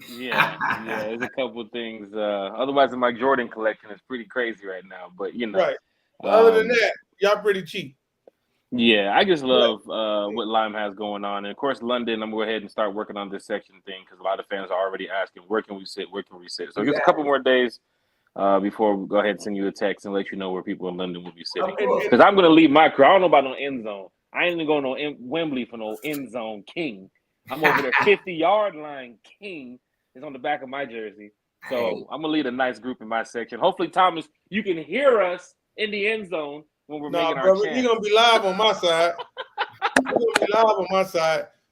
Yeah, there's a couple of things. Otherwise, my Jordan collection is pretty crazy right now. But right. But other than that, y'all pretty cheap. Yeah, I just love what Lime has going on, and of course, London. I'm gonna go ahead and start working on this section thing because a lot of fans are already asking, "Where can we sit? Where can we sit?" So just a couple more days before we go ahead and send you a text and let you know where people in London will be sitting. Because I'm gonna leave my crew. I don't know about no end zone. I ain't going to Wembley for no end zone king. I'm over there 50-yard line king is on the back of my jersey. So I'm gonna lead a nice group in my section. Hopefully, Thomas, you can hear us in the end zone when we're making our chant. You're gonna be live on my side.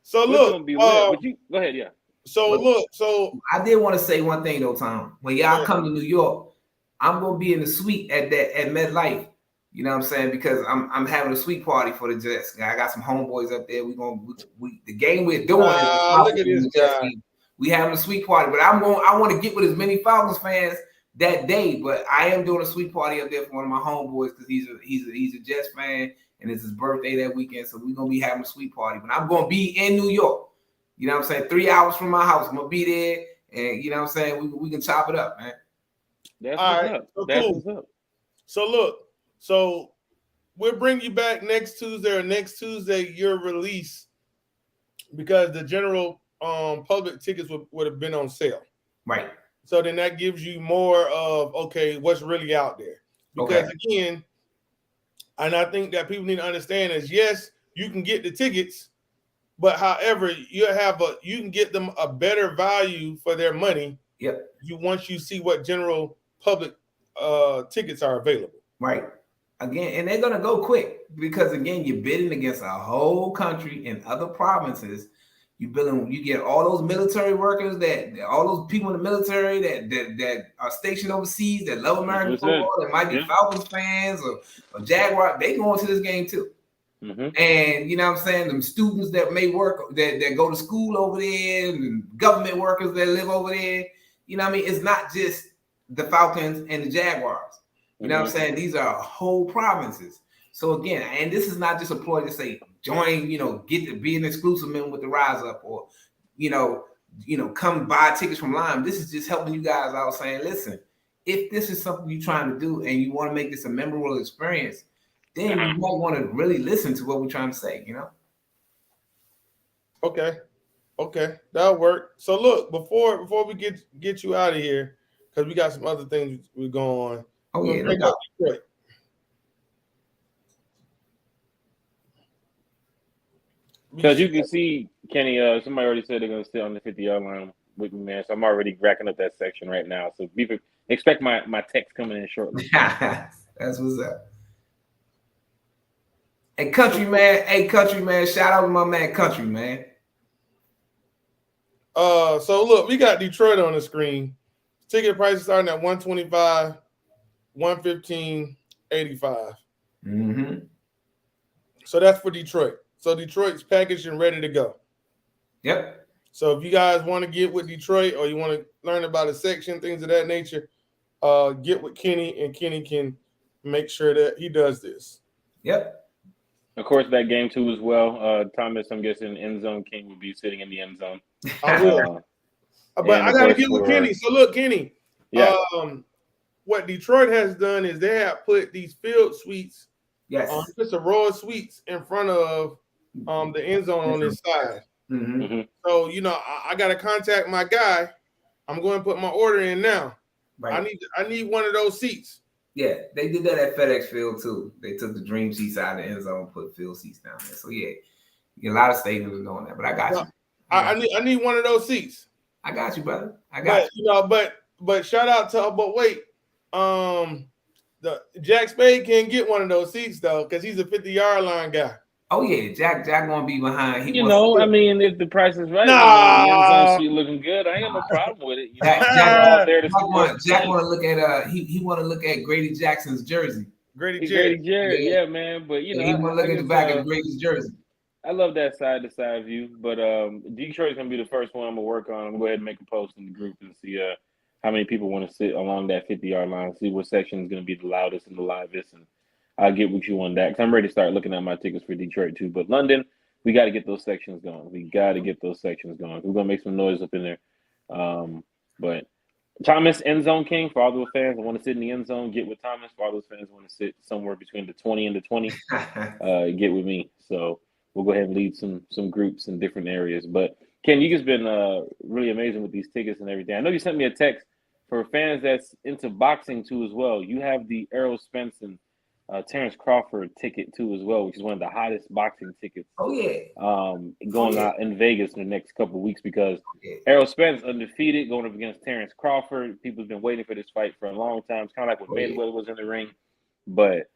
So look, go ahead, yeah. So I did want to say one thing though, Tom. When y'all come to New York, I'm gonna be in the suite at MetLife. You know what I'm saying? Because I'm having a suite party for the Jets. I got some homeboys up there. The game we're doing is look at this guy. We having a suite party, but I want to get with as many Falcons fans that day. But I am doing a suite party up there for one of my homeboys because he's a Jets fan and it's his birthday that weekend. So we're gonna be having a suite party. But I'm gonna be in New York. You know what I'm saying? 3 hours from my house. I'm gonna be there, and you know what I'm saying? We can chop it up, man. That's what's up. So look, so we'll bring you back next Tuesday or next Tuesday your release because the general public tickets would have been on sale. Right. So then that gives you more of what's really out there. Because again, and I think that people need to understand is yes, you can get the tickets, but however, you can get them a better value for their money. Yep. Once you see what general public tickets are available. Right. Again, and they're gonna go quick because again, you're bidding against a whole country in other provinces. You get all those military workers all those people in the military that are stationed overseas that love American football, that might be Falcons fans or Jaguar, they go into this game too. Mm-hmm. And you know what I'm saying? Them students that may work that go to school over there and government workers that live over there, you know what I mean? It's not just the Falcons and the Jaguars. You know what I'm saying? These are whole provinces. So again, and this is not just a ploy to say join, get to be an exclusive member with the RISEUP or, come buy tickets from Lime. This is just helping you guys out saying, listen, if this is something you're trying to do and you want to make this a memorable experience, then you might want to really listen to what we're trying to say, Okay, that'll work. So look, before we get you out of here, because we got some other things we're going on. Oh yeah, bring up Detroit. Because you can see, Kenny, somebody already said they're going to sit on the 50-yard line with me, man. So I'm already racking up that section right now. So expect my text coming in shortly. That's what's up. Hey, Country Man, shout out to my man, Country Man. So look, we got Detroit on the screen. Ticket prices starting at $125, $115, $85. Mm-hmm. So that's for Detroit. So Detroit's packaged and ready to go. Yep. So if you guys want to get with Detroit or you want to learn about a section, things of that nature, get with Kenny, and Kenny can make sure that he does this. Yep. Of course, that game too as well. Thomas, I'm guessing end zone king will be sitting in the end zone. I will. But I got to get with Kenny. So look, Kenny, what Detroit has done is they have put these field suites, just a row of suites in front of the end zone on this side. Mm-hmm. So, I got to contact my guy. I'm going to put my order in now. Right. I need one of those seats. Yeah, they did that at FedEx Field too. They took the dream seats out of the end zone, put field seats down there. So yeah, a lot of stadiums are doing that. But I got you. I need one of those seats. I got you, brother. I got you. but shout out to but wait, the Jack Spade can't get one of those seats though, because he's a 50-yard line guy. Oh yeah, Jack gonna be behind. You know, I mean, if the price is right, the end zone seat looking good, I ain't got no problem with it. You know, Jack there to support. Jack want to look at he want to look at Grady Jackson's jersey. Grady Jarrett, yeah, man. But you know, he want to look at the back of Grady's jersey. I love that side to side view, but Detroit's gonna be the first one I'm gonna work on. I'm gonna go ahead and make a post in the group and see how many people want to sit along that 50-yard line, see what section is gonna be the loudest and the livest, and I'll get with you on that because I'm ready to start looking at my tickets for Detroit too. But London, we got to get those sections going. We're gonna make some noise up in there. But Thomas, end zone king for all those fans that want to sit in the end zone, get with Thomas. For all those fans who want to sit somewhere between the 20 and the 20, get with me. So we'll go ahead and lead some groups in different areas. But Ken, you just been really amazing with these tickets and everything. I know you sent me a text for fans that's into boxing too as well. You have the Errol Spence and Terrence Crawford ticket too as well, which is one of the hottest boxing tickets. Going out in Vegas in the next couple of weeks because Errol Spence undefeated going up against Terrence Crawford. People's been waiting for this fight for a long time. It's kind of like when Mayweather was in the ring, but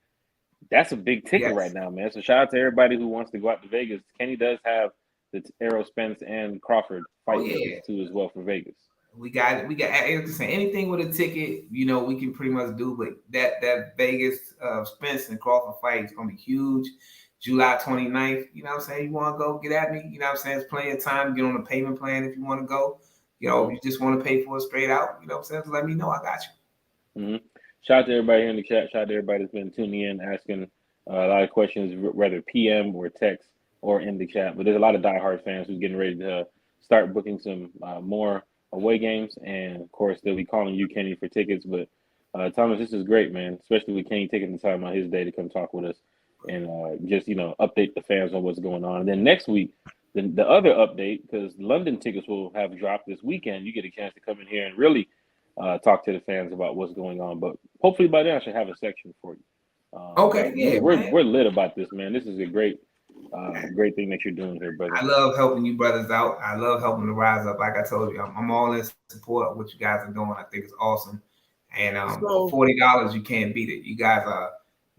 that's a big ticket right now, man. So shout out to everybody who wants to go out to Vegas. Kenny does have the Errol Spence and Crawford fight tickets too as well for Vegas. We got anything with a ticket, you know, we can pretty much do. But that Vegas Spence and Crawford fight is gonna be huge. July 29th, you know what I'm saying? You want to go, get at me, you know what I'm saying? It's plenty of time. Get on a payment plan if you want to go. You know, if you just want to pay for it straight out, you know what I'm saying? Just let me know. I got you. Mm-hmm. Shout out to everybody here in the chat. Shout out to everybody that's been tuning in, asking a lot of questions, whether PM or text or in the chat. But there's a lot of diehard fans who's getting ready to start booking some more away games, and of course they'll be calling you, Kenny, for tickets. But Thomas, this is great, man, especially with Kenny taking the time on his day to come talk with us and just, you know, update the fans on what's going on. And then next week, the other update, because London tickets will have dropped this weekend, you get a chance to come in here and really talk to the fans about what's going on. But hopefully by then I should have a section for you. We're lit about this, man. This is a great thing that you're doing here, brother. I love helping you brothers out. I love helping the Rise Up. Like I told you, I'm all in support of what you guys are doing. I think it's awesome. And for $40, you can't beat it. You guys are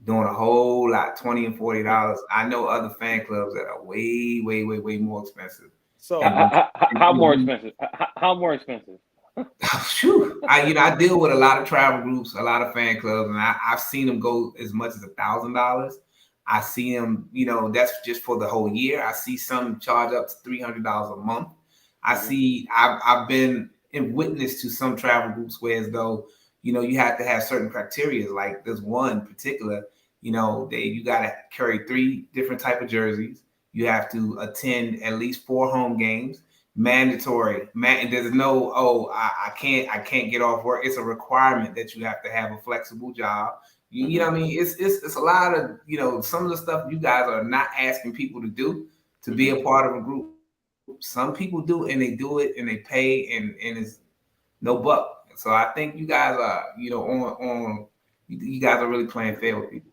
doing a whole lot, $20 and $40. I know other fan clubs that are way, way, way, way more expensive. So how more expensive? How more expensive? I deal with a lot of travel groups, a lot of fan clubs, and I've seen them go as much as $1,000. I see them, you know, that's just for the whole year. I see some charge up to $300 a month. I've been in witness to some travel groups where as though, you know, you have to have certain criteria. Like there's one particular, you know, you got to carry 3 different type of jerseys. You have to attend at least 4 home games. Mandatory. There's no, I can't get off work. It's a requirement that you have to have a flexible job. You know what I mean? It's a lot of, you know, some of the stuff you guys are not asking people to do to be a part of a group. Some people do, and they do it, and they pay, and it's no buck. So I think you guys are, you know, you guys are really playing fair with people.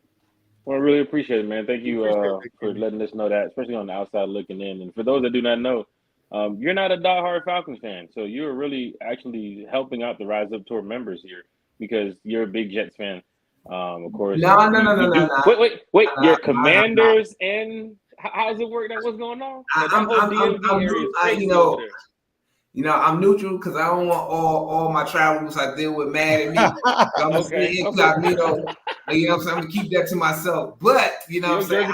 Well, I really appreciate it, man. Thank you for letting us know that, especially on the outside looking in. And for those that do not know, you're not a diehard Falcons fan, so you're really actually helping out the Rise Up Tour members here because you're a big Jets fan. Of course. No. Wait. Your Commanders and how does it work? That what's going on? I'm neutral because I don't want all my travels I deal with mad at me. So I'm just incognito. You know what I'm saying? I'm gonna keep that to myself. But you know what I'm saying?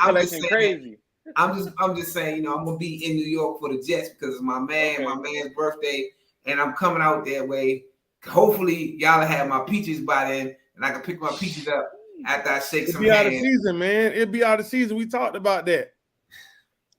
I'm just saying, you know, I'm gonna be in New York for the Jets because it's my man's birthday, and I'm coming out that way. Hopefully, y'all have my peaches by then. And I can pick my peaches up after I shake some hands. It'll be out of season, man. It'll be out of season. We talked about that.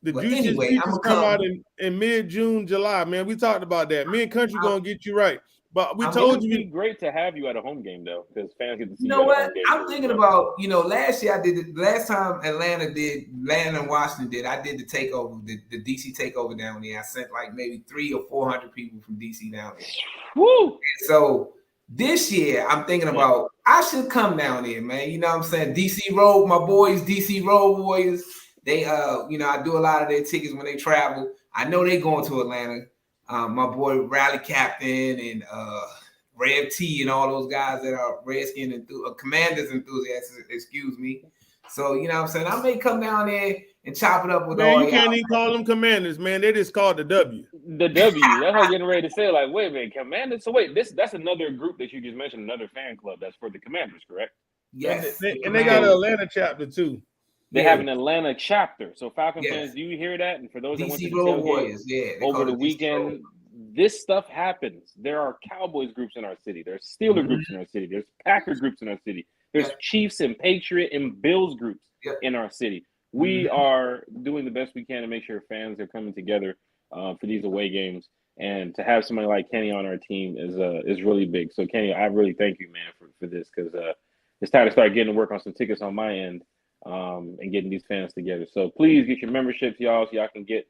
The juices peaches come out in mid-June, July, man. We talked about that. Me and Country gonna get you right. But we told you. It'd be great to have you at a home game, though, because fans get to see you. Know what? I'm thinking about, you know, last year I did it. Last time Atlanta and Washington did, I did the takeover, the DC takeover down there. I sent like maybe 300 or 400 people from DC down there. Woo! And so this year, I'm thinking about I should come down there, man. You know what I'm saying? DC Road, my boys, DC Road Warriors. They, you know, I do a lot of their tickets when they travel. I know they going to Atlanta. My boy Rally Captain and Rev T and all those guys that are Redskin Commanders enthusiasts, excuse me. So, you know what I'm saying? I may come down there and chop it up with Man, all you y'all. can't even call them Commanders, man. They just called the W. The W. That's how I'm getting ready to say, like, wait a minute, Commanders. So wait, that's another group that you just mentioned, another fan club that's for the Commanders, correct? Yes. And they got an Atlanta chapter too. They have an Atlanta chapter. So Falcon fans, do you hear that? And for those that went to DC the Road tailgate Warriors, over the weekend, this stuff happens. There are Cowboys groups in our city. There's Steeler groups in our city. There's Packer groups in our city. There's Chiefs and Patriot and Bills groups in our city. We are doing the best we can to make sure fans are coming together for these away games. And to have somebody like Kenny on our team is really big. So Kenny, I really thank you, man, for this, because it's time to start getting to work on some tickets on my end and getting these fans together. So please get your memberships, y'all, so y'all can get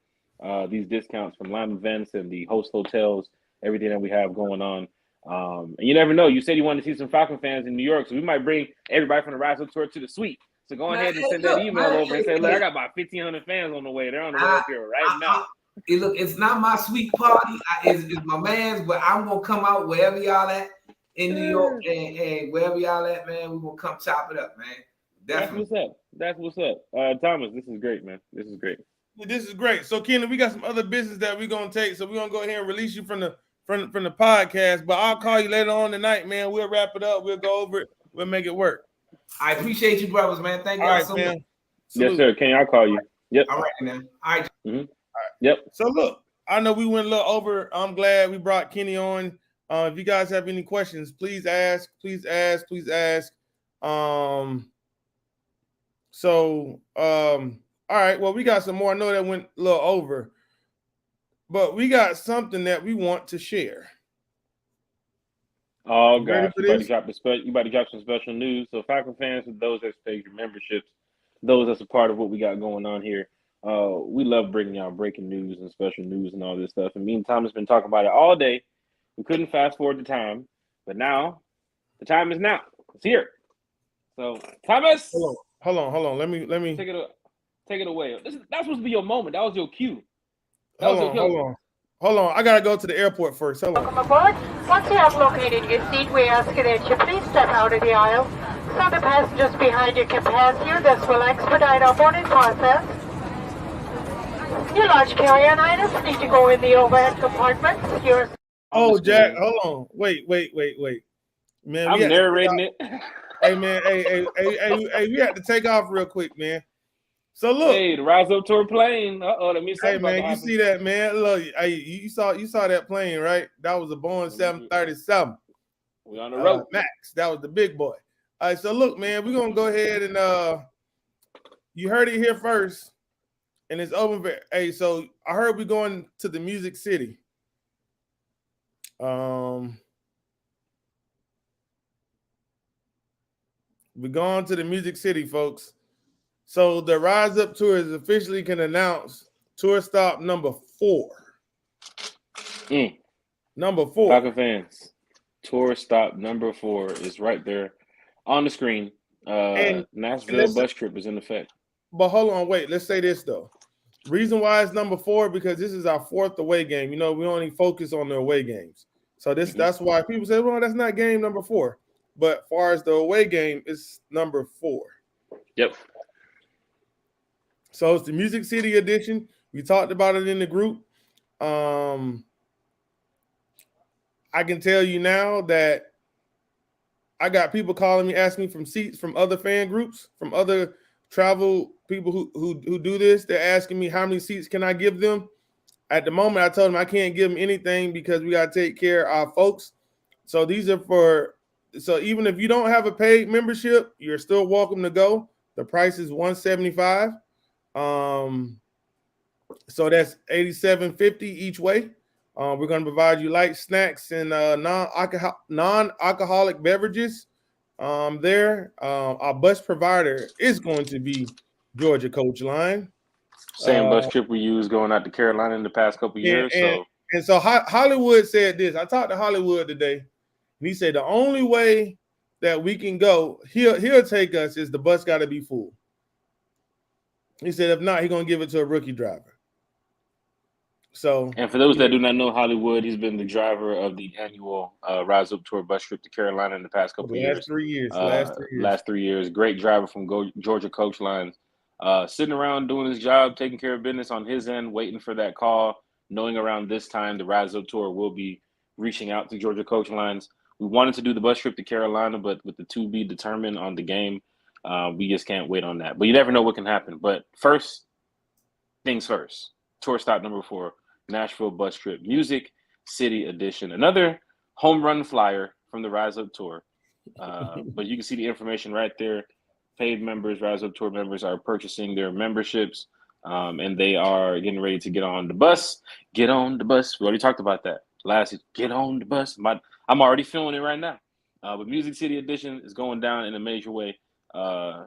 these discounts from Lime Events and the host hotels, everything that we have going on. And you never know. You said you wanted to see some Falcon fans in New York, so we might bring everybody from the RISEUP Tour to the suite. So go ahead and send that email over and say, look, I got about 1,500 fans on the way. They're on the way up here right now. Look, it's not my sweet party. It's my man's, but I'm going to come out wherever y'all at in New York and wherever y'all at, man. We're going to come chop it up, man. Definitely. That's what's up. Thomas, this is great, man. This is great. This is great. So, Kenny, we got some other business that we're going to take. So we're going to go ahead and release you from the podcast. But I'll call you later on tonight, man. We'll wrap it up. We'll go over it. We'll make it work. I appreciate you, brothers, man. Thank you all right, so man. much. Yes, sir. Kenny, I'll call you. Yep. All right, man. All right. Mm-hmm. All right. Yep. So, look, I know we went a little over. I'm glad we brought Kenny on. If you guys have any questions, please ask. Please ask. Please ask. All right. Well, we got some more. I know that went a little over, but we got something that we want to share. Oh, gosh. You about to drop some special news. So, Falcon fans, for those that pay your memberships, those that's a part of what we got going on here, we love bringing y'all breaking news and special news and all this stuff. And me and Thomas been talking about it all day. We couldn't fast forward the time, but now the time is now. It's here. So, Thomas, hold on. Let me take it away. That's supposed to be your moment. That was your cue. Hold on. I gotta go to the airport first. Hold on. Welcome aboard. Once you have located your seat, we ask that you please step out of the aisle so the passengers behind you can pass you. This will expedite our boarding process. Your large carry-on items need to go in the overhead compartments. Jack, hold on. Wait. Man, I'm narrating it. Hey, man. Hey, we have to take off real quick, man. So look, hey, the RISEUP Tour plane. That means hey, man, you see that, man? Look, you saw that plane, right? That was a Boeing 737. We on the road, Max. That was the big boy. All right, so look, man, we're gonna go ahead and you heard it here first, and it's open for. Hey, so I heard we're going to the Music City. We're going to the Music City, folks. So the RISEUP Tour is officially can announce tour stop number 4. Number 4. Falcon fans, tour stop number 4 is right there on the screen. Nashville bus trip is in effect. But hold on, wait. Let's say this though. Reason why it's number 4 because this is our 4th away game. You know, we only focus on the away games. So that's why people say, well, that's not game number 4. But as far as the away game, it's number 4. Yep. So it's the Music City edition. We talked about it in the group. I can tell you now that I got people calling me, asking me from seats from other fan groups, from other travel people who do this. They're asking me how many seats can I give them. At the moment, I told them I can't give them anything because we got to take care of our folks. So these are so even if you don't have a paid membership, you're still welcome to go. The price is $175. So that's $87.50 each way. We're going to provide you light snacks and non-alcoholic beverages there. Our bus provider is going to be Georgia Coach Line. Same bus trip we used going out to Carolina in the past couple years. So Hollywood said this. I talked to Hollywood today, and he said the only way that we can go, he'll take us is the bus got to be full. He said, if not, he's going to give it to a rookie driver. So, And for those that do not know Hollywood, he's been the driver of the annual RISEUP Tour bus trip to Carolina in the past for couple the of years. last 3 years. Last 3 years. Great driver from Georgia Coach Lines. Sitting around doing his job, taking care of business on his end, waiting for that call, knowing around this time the RISEUP Tour will be reaching out to Georgia Coach Lines. We wanted to do the bus trip to Carolina, but with the to be determined on the game, we just can't wait on that. But you never know what can happen. But first things first. Tour stop number 4. Nashville bus trip, Music City Edition. Another home run flyer from the RISEUP Tour. But you can see the information right there. Paid members, RISEUP Tour members are purchasing their memberships, and they are getting ready to get on the bus. Get on the bus. We already talked about that last week. Get on the bus. I'm already feeling it right now. But Music City Edition is going down in a major way.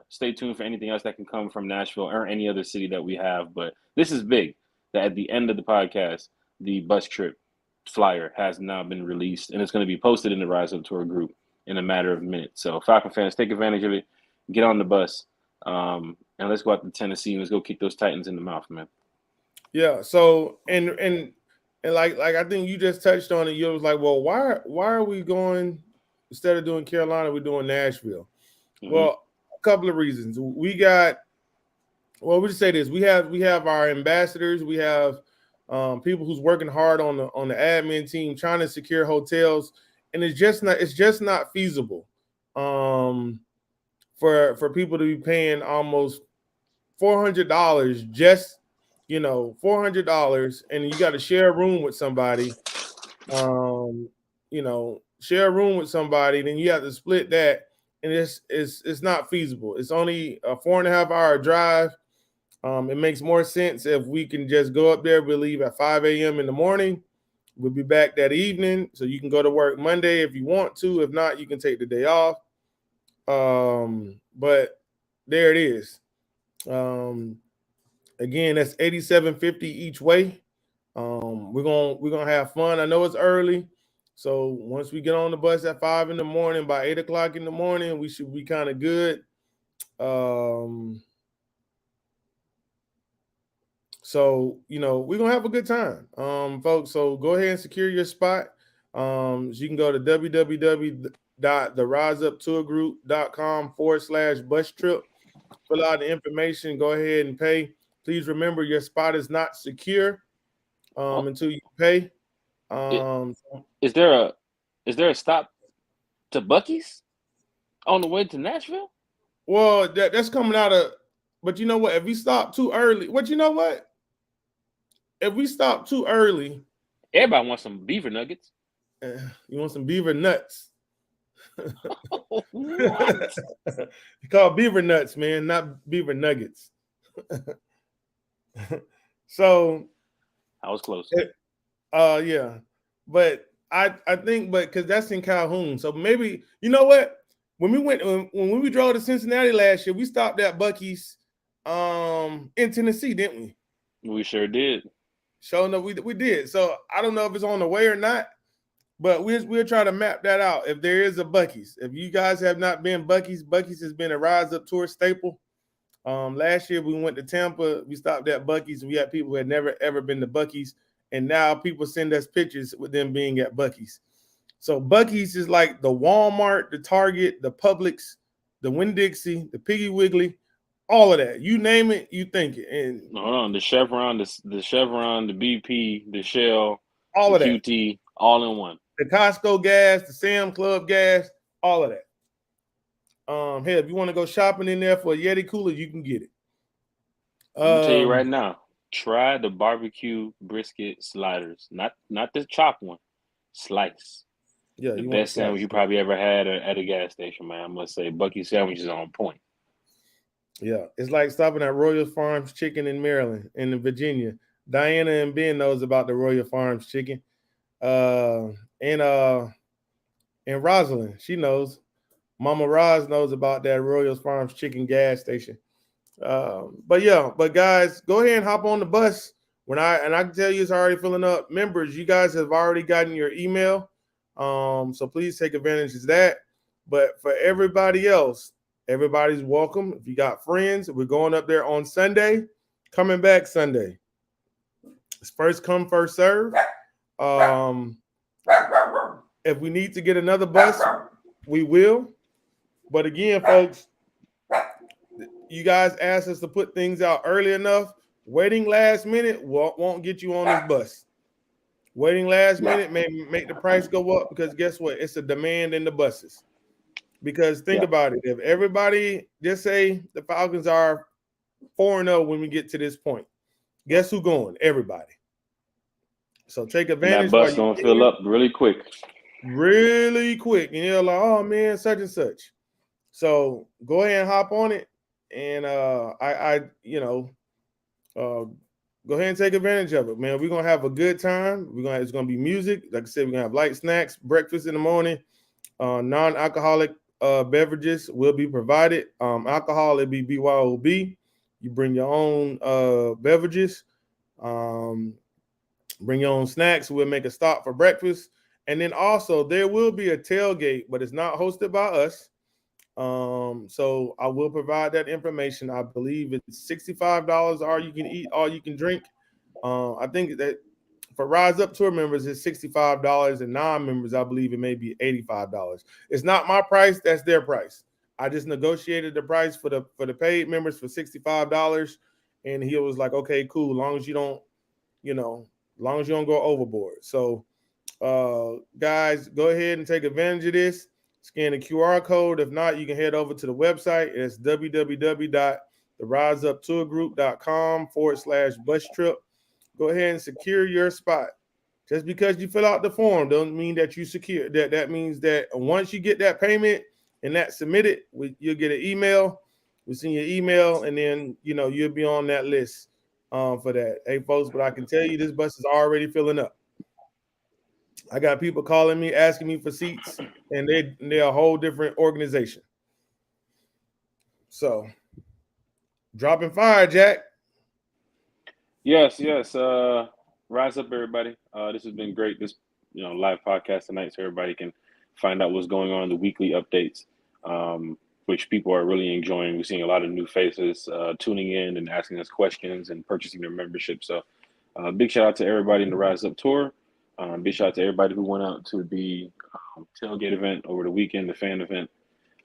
Stay tuned for anything else that can come from Nashville or any other city that we have. But this is big. That at the end of the podcast, the bus trip flyer has now been released, and it's going to be posted in the RISEUP Tour group in a matter of minutes. So Falcon fans, take advantage of it. Get on the bus, and let's go out to Tennessee and let's go kick those Titans in the mouth, man. Yeah. So and like I think you just touched on it. You was like, well, why are we going instead of doing Carolina, we're doing Nashville? Mm-hmm. Well, a couple of reasons. We just say this: we have our ambassadors, we have people who's working hard on the admin team trying to secure hotels, and it's just not feasible for people to be paying almost $400 just $400, and you got to share a room with somebody. Share a room with somebody, then you have to split that, and it's not feasible. It's only a 4.5 hour drive. It makes more sense if we can just go up there. We leave at 5 a.m. in the morning. We'll be back that evening, so you can go to work Monday if you want to. If not, you can take the day off. But there it is. Again, that's $87.50 each way. We're gonna have fun. I know it's early, so once we get on the bus at 5 in the morning, by 8 o'clock in the morning, we should be kind of good. So, we're going to have a good time, folks. So go ahead and secure your spot. So you can go to www.theriseuptourgroup.com/bus trip. Fill out the information. Go ahead and pay. Please remember your spot is not secure until you pay. Is there a stop to Buc-ee's on the way to Nashville? Well, that's coming out of, but you know what? If we stop too early, if we stop too early, everybody wants some beaver nuggets. You want some beaver nuts? What? It's called beaver nuts, man, not beaver nuggets. So I was close. Yeah, but I think, because that's in Calhoun, so maybe when we drove to Cincinnati last year, we stopped at Buc-ee's in Tennessee, didn't we? We sure did. Sure enough, we did. So I don't know if it's on the way or not, but we'll try to map that out. If there is a Buc-ee's, if you guys have not been Buc-ee's has been a RISEUP Tour staple. Last year we went to Tampa, we stopped at Buc-ee's, and we had people who had never ever been to Buc-ee's, and now people send us pictures with them being at Buc-ee's. So Buc-ee's is like the Walmart, the Target, the Publix, the Winn-Dixie, the Piggly Wiggly, all of that. You name it, you think it. And hold on, the Chevron, the Chevron, the BP, the Shell, all the of that. QT, all in one. The Costco gas, the Sam Club gas, all of that. Hey, if you want to go shopping in there for a Yeti cooler, you can get it. I'm gonna tell you right now, try the barbecue brisket sliders, not the chop one, slice. Yeah, the best sandwich you probably ever had at a gas station, man. I must say, Buc-ee's sandwich is on point. Yeah, it's like stopping at Royal Farms Chicken in Maryland and in Virginia. Diana and Ben knows about the Royal Farms Chicken. And Rosalind, she knows. Mama Roz knows about that Royal Farms Chicken gas station. But guys, go ahead and hop on the bus. I can tell you it's already filling up. Members, you guys have already gotten your email. So please take advantage of that. But for everybody else, everybody's welcome. If you got friends, we're going up there on Sunday, coming back Sunday. It's first come, first serve. If we need to get another bus, we will. But again, folks, you guys asked us to put things out early enough. Waiting last minute won't get you on this bus. Waiting last minute may make the price go up because guess what? It's a demand in the buses. Because think about it. If everybody, just say the Falcons are 4-0 when we get to this point, guess who's going? Everybody. So take advantage. And that bus gonna fill up really quick. Really quick. And you're like, oh man, such and such. So go ahead and hop on it. And go ahead and take advantage of it, man. We're gonna have a good time. It's gonna be music. Like I said, we're gonna have light snacks, breakfast in the morning. Non-alcoholic beverages will be provided. Alcohol, it'll be BYOB. You bring your own beverages. Bring your own snacks. We'll make a stop for breakfast. And then also there will be a tailgate, but it's not hosted by us. So I will provide that information. I believe it's $65 all you can eat, all you can drink. I think that for Rise Up Tour members, it's $65, and non-members, I believe it may be $85. It's not my price, that's their price. I just negotiated the price for the paid members for $65, and he was like, okay, cool, long as you don't go overboard. So guys, go ahead and take advantage of this. Scan the QR code. If not, you can head over to the website. It's www.theriseuptourgroup.com/bus trip. Go ahead and secure your spot. Just because you fill out the form doesn't mean that you secure that. That means that once you get that payment and that's submitted, you'll get an email. We'll send you an email, and then you'll be on that list for that. Hey, folks, but I can tell you this bus is already filling up. I got people calling me, asking me for seats, and they're a whole different organization. So, dropping fire, Jack. Yes. Rise up, everybody. This has been great. This live podcast tonight, so everybody can find out what's going on, the weekly updates, which people are really enjoying. We're seeing a lot of new faces tuning in and asking us questions and purchasing their membership. So, big shout out to everybody in the Rise Up Tour. Big shout out to everybody who went out to the tailgate event over the weekend, the fan event,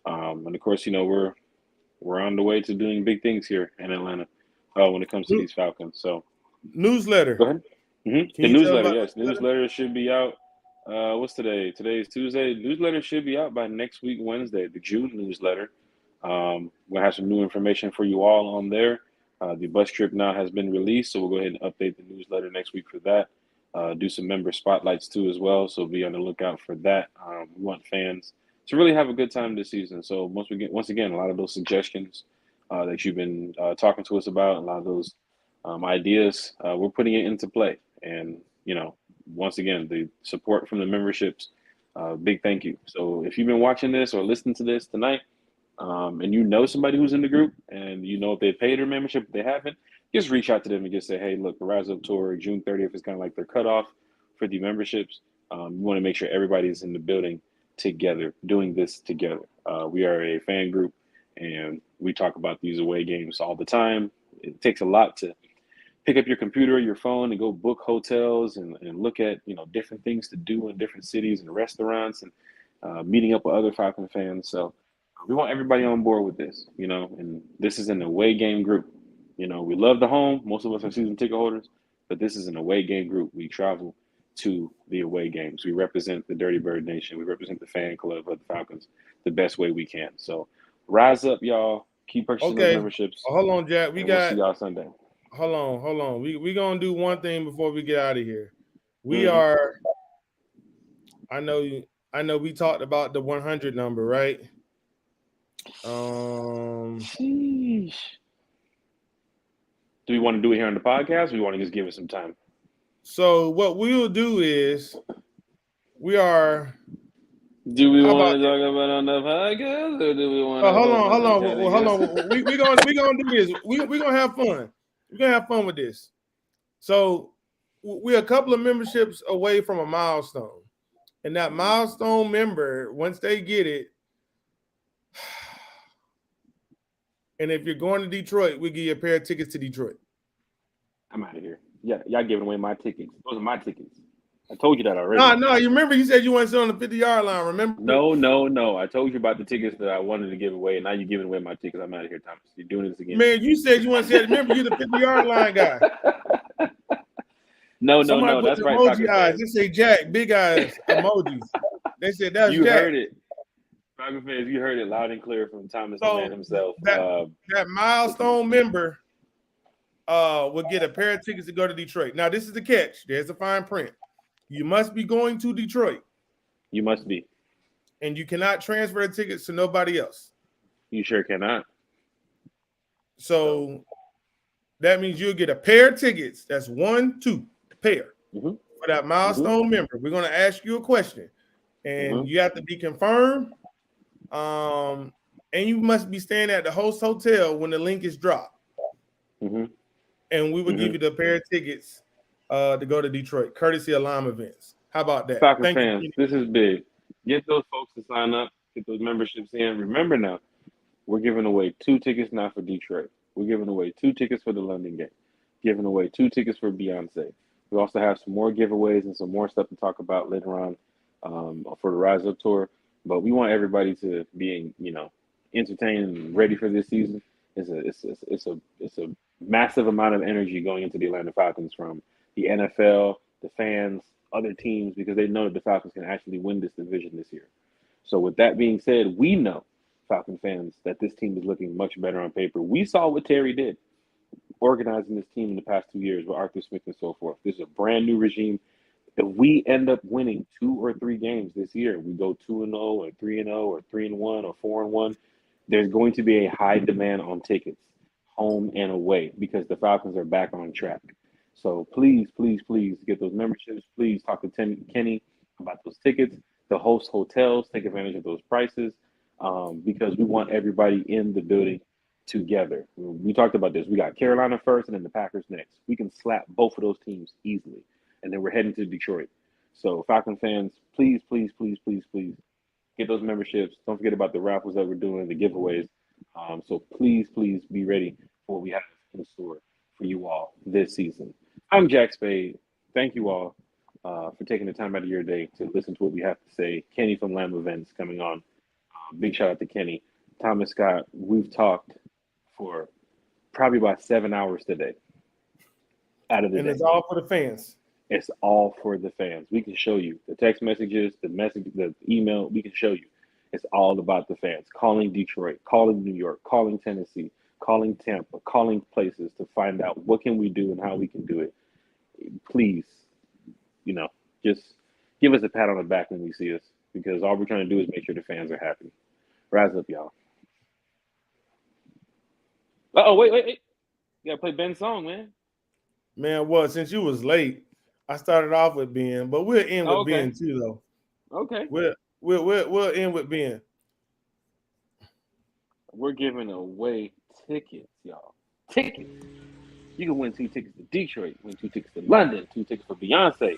and of course, we're on the way to doing big things here in Atlanta when it comes to these Falcons. So, newsletter. Go ahead. The newsletter, yes, newsletter should be out. What's today? Today is Tuesday. Newsletter should be out by next week, Wednesday. The June newsletter. We'll have some new information for you all on there. The bus trip now has been released, so we'll go ahead and update the newsletter next week for that. Do some member spotlights too as well, so be on the lookout for that. We want fans to really have a good time this season. So once again, a lot of those suggestions that you've been talking to us about, a lot of those ideas, we're putting it into play. And once again, the support from the memberships, big thank you. So if you've been watching this or listening to this tonight, and somebody who's in the group, and if they paid their membership, if they haven't, just reach out to them and just say, hey, look, the Rise Up Tour, June 30th is kind of like their cutoff for the memberships. We want to make sure everybody's in the building together, doing this together. We are a fan group, and we talk about these away games all the time. It takes a lot to pick up your computer or your phone and go book hotels and look at, different things to do in different cities and restaurants and meeting up with other Falcon fans. So we want everybody on board with this, and this is an away game group. We love the home. Most of us are season ticket holders, but this is an away game group. We travel to the away games. We represent the Dirty Bird Nation. We represent the fan club of the Falcons the best way we can. So rise up, y'all. Keep purchasing those memberships. Hold on, Jack. We'll see y'all Sunday. Hold on. We're going to do one thing before we get out of here. We are, I know we talked about the 100 number, right? Sheesh. Do we want to do it here on the podcast? Or we want to just give it some time? So what we'll do is we are. Do we want to talk about on the podcast, or do we want to? Hold on. We're gonna do this. We're gonna have fun. We're gonna have fun with this. So we're a couple of memberships away from a milestone, and that milestone member, once they get it, and if you're going to Detroit, we give you a pair of tickets to Detroit. I'm out of here. Yeah, y'all giving away my tickets. Those are my tickets. I told you that already. No, you remember you said you want to sit on the 50-yard line, remember? No. I told you about the tickets that I wanted to give away, and now you're giving away my tickets. I'm out of here, Thomas. You're doing this again. Man, you said you want to sit. Remember, you're the 50-yard line guy. No. Put That's right, emoji Falcons eyes. fans. They say Jack, big eyes, emojis. They said that's You Jack. heard it. Falcons fans, you heard it loud and clear from Thomas the man himself. That milestone member will get a pair of tickets to go to Detroit. Now, this is the catch. There's a fine print. You must be going to Detroit. You must be. And you cannot transfer the tickets to nobody else. You sure cannot. So that means you'll get a pair of tickets. That's 1, 2 pair for that milestone member. We're going to ask you a question, and you have to be confirmed. And you must be staying at the host hotel when the link is dropped. And we will give you the pair of tickets to go to Detroit, courtesy of Lime Events. How about that? Falcons fans, this is big. Get those folks to sign up. Get those memberships in. Remember now, we're giving away 2 tickets now for Detroit. We're giving away 2 tickets for the London game. Giving away 2 tickets for Beyonce. We also have some more giveaways and some more stuff to talk about later on for the Rise Up Tour. But we want everybody to be, entertained and ready for this season. It's a massive amount of energy going into the Atlanta Falcons from the NFL, the fans, other teams, because they know that the Falcons can actually win this division this year. So with that being said, we know, Falcon fans, that this team is looking much better on paper. We saw what Terry did organizing this team in the past 2 years with Arthur Smith and so forth. This is a brand new regime. If we end up winning 2 or 3 games this year, we go 2-0 or 3-0 or 3-1 or 4-1, there's going to be a high demand on tickets, home and away, because the Falcons are back on track. So please get those memberships. Please talk to Kenny about those tickets. The host hotels, take advantage of those prices because we want everybody in the building together. We talked about this. We got Carolina first and then the Packers next. We can slap both of those teams easily. And then we're heading to Detroit. So Falcon fans, please get those memberships. Don't forget about the raffles that we're doing, the giveaways. So please be ready for what we have in store for you all this season. I'm Jack Spade. Thank you all for taking the time out of your day to listen to what we have to say. Kenny from Lamb Events coming on. Big shout out to Kenny. Thomas Scott, we've talked for probably about 7 hours today. Out of the day. And it's all for the fans. It's all for the fans. We can show you the text messages, the email. We can show you. It's all about the fans. Calling Detroit, calling New York, calling Tennessee, calling Tampa, calling places to find out what can we do and how we can do it. Please, just give us a pat on the back when we see us, because all we're trying to do is make sure the fans are happy. Rise up, y'all. Oh, wait. You gotta play Ben's song, man. Man, well, since you was late, I started off with Ben, but we'll end with Ben too, though. Okay. We'll end with Ben. We're giving away tickets, y'all. Tickets. You can win 2 tickets to Detroit, win 2 tickets to London, 2 tickets for Beyonce.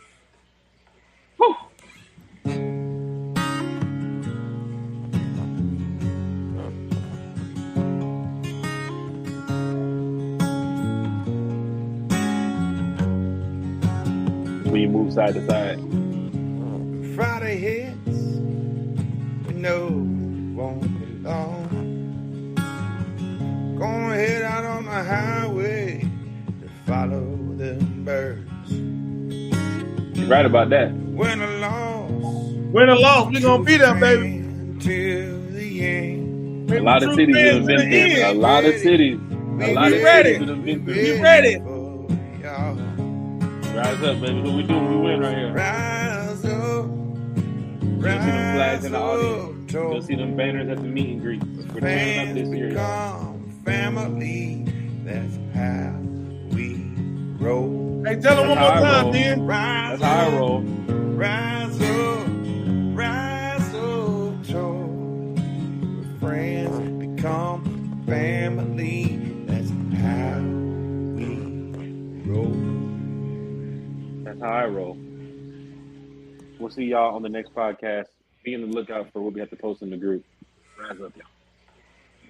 Woo! When you move side to side. Friday hits, we know it won't be long. Gonna head out on the highway to follow the birds. You're right about that. Win or loss, we're gonna be there, baby. Till the end. A lot of cities that have been there. A lot of cities. A lot of cities that have been through. Be ready. Rise up, baby. What we do, we win right here. Rise up. You'll see them flags in the audience. You'll see them banners at the meet and greets. We're turning up this year. Family, that's how we roll. Hey, tell them one more time, Ben. That's how I roll. Rise up, joy. Friends become family. That's how we roll. That's how I roll. We'll see y'all on the next podcast. Be on the lookout for what we have to post in the group. Rise up, y'all.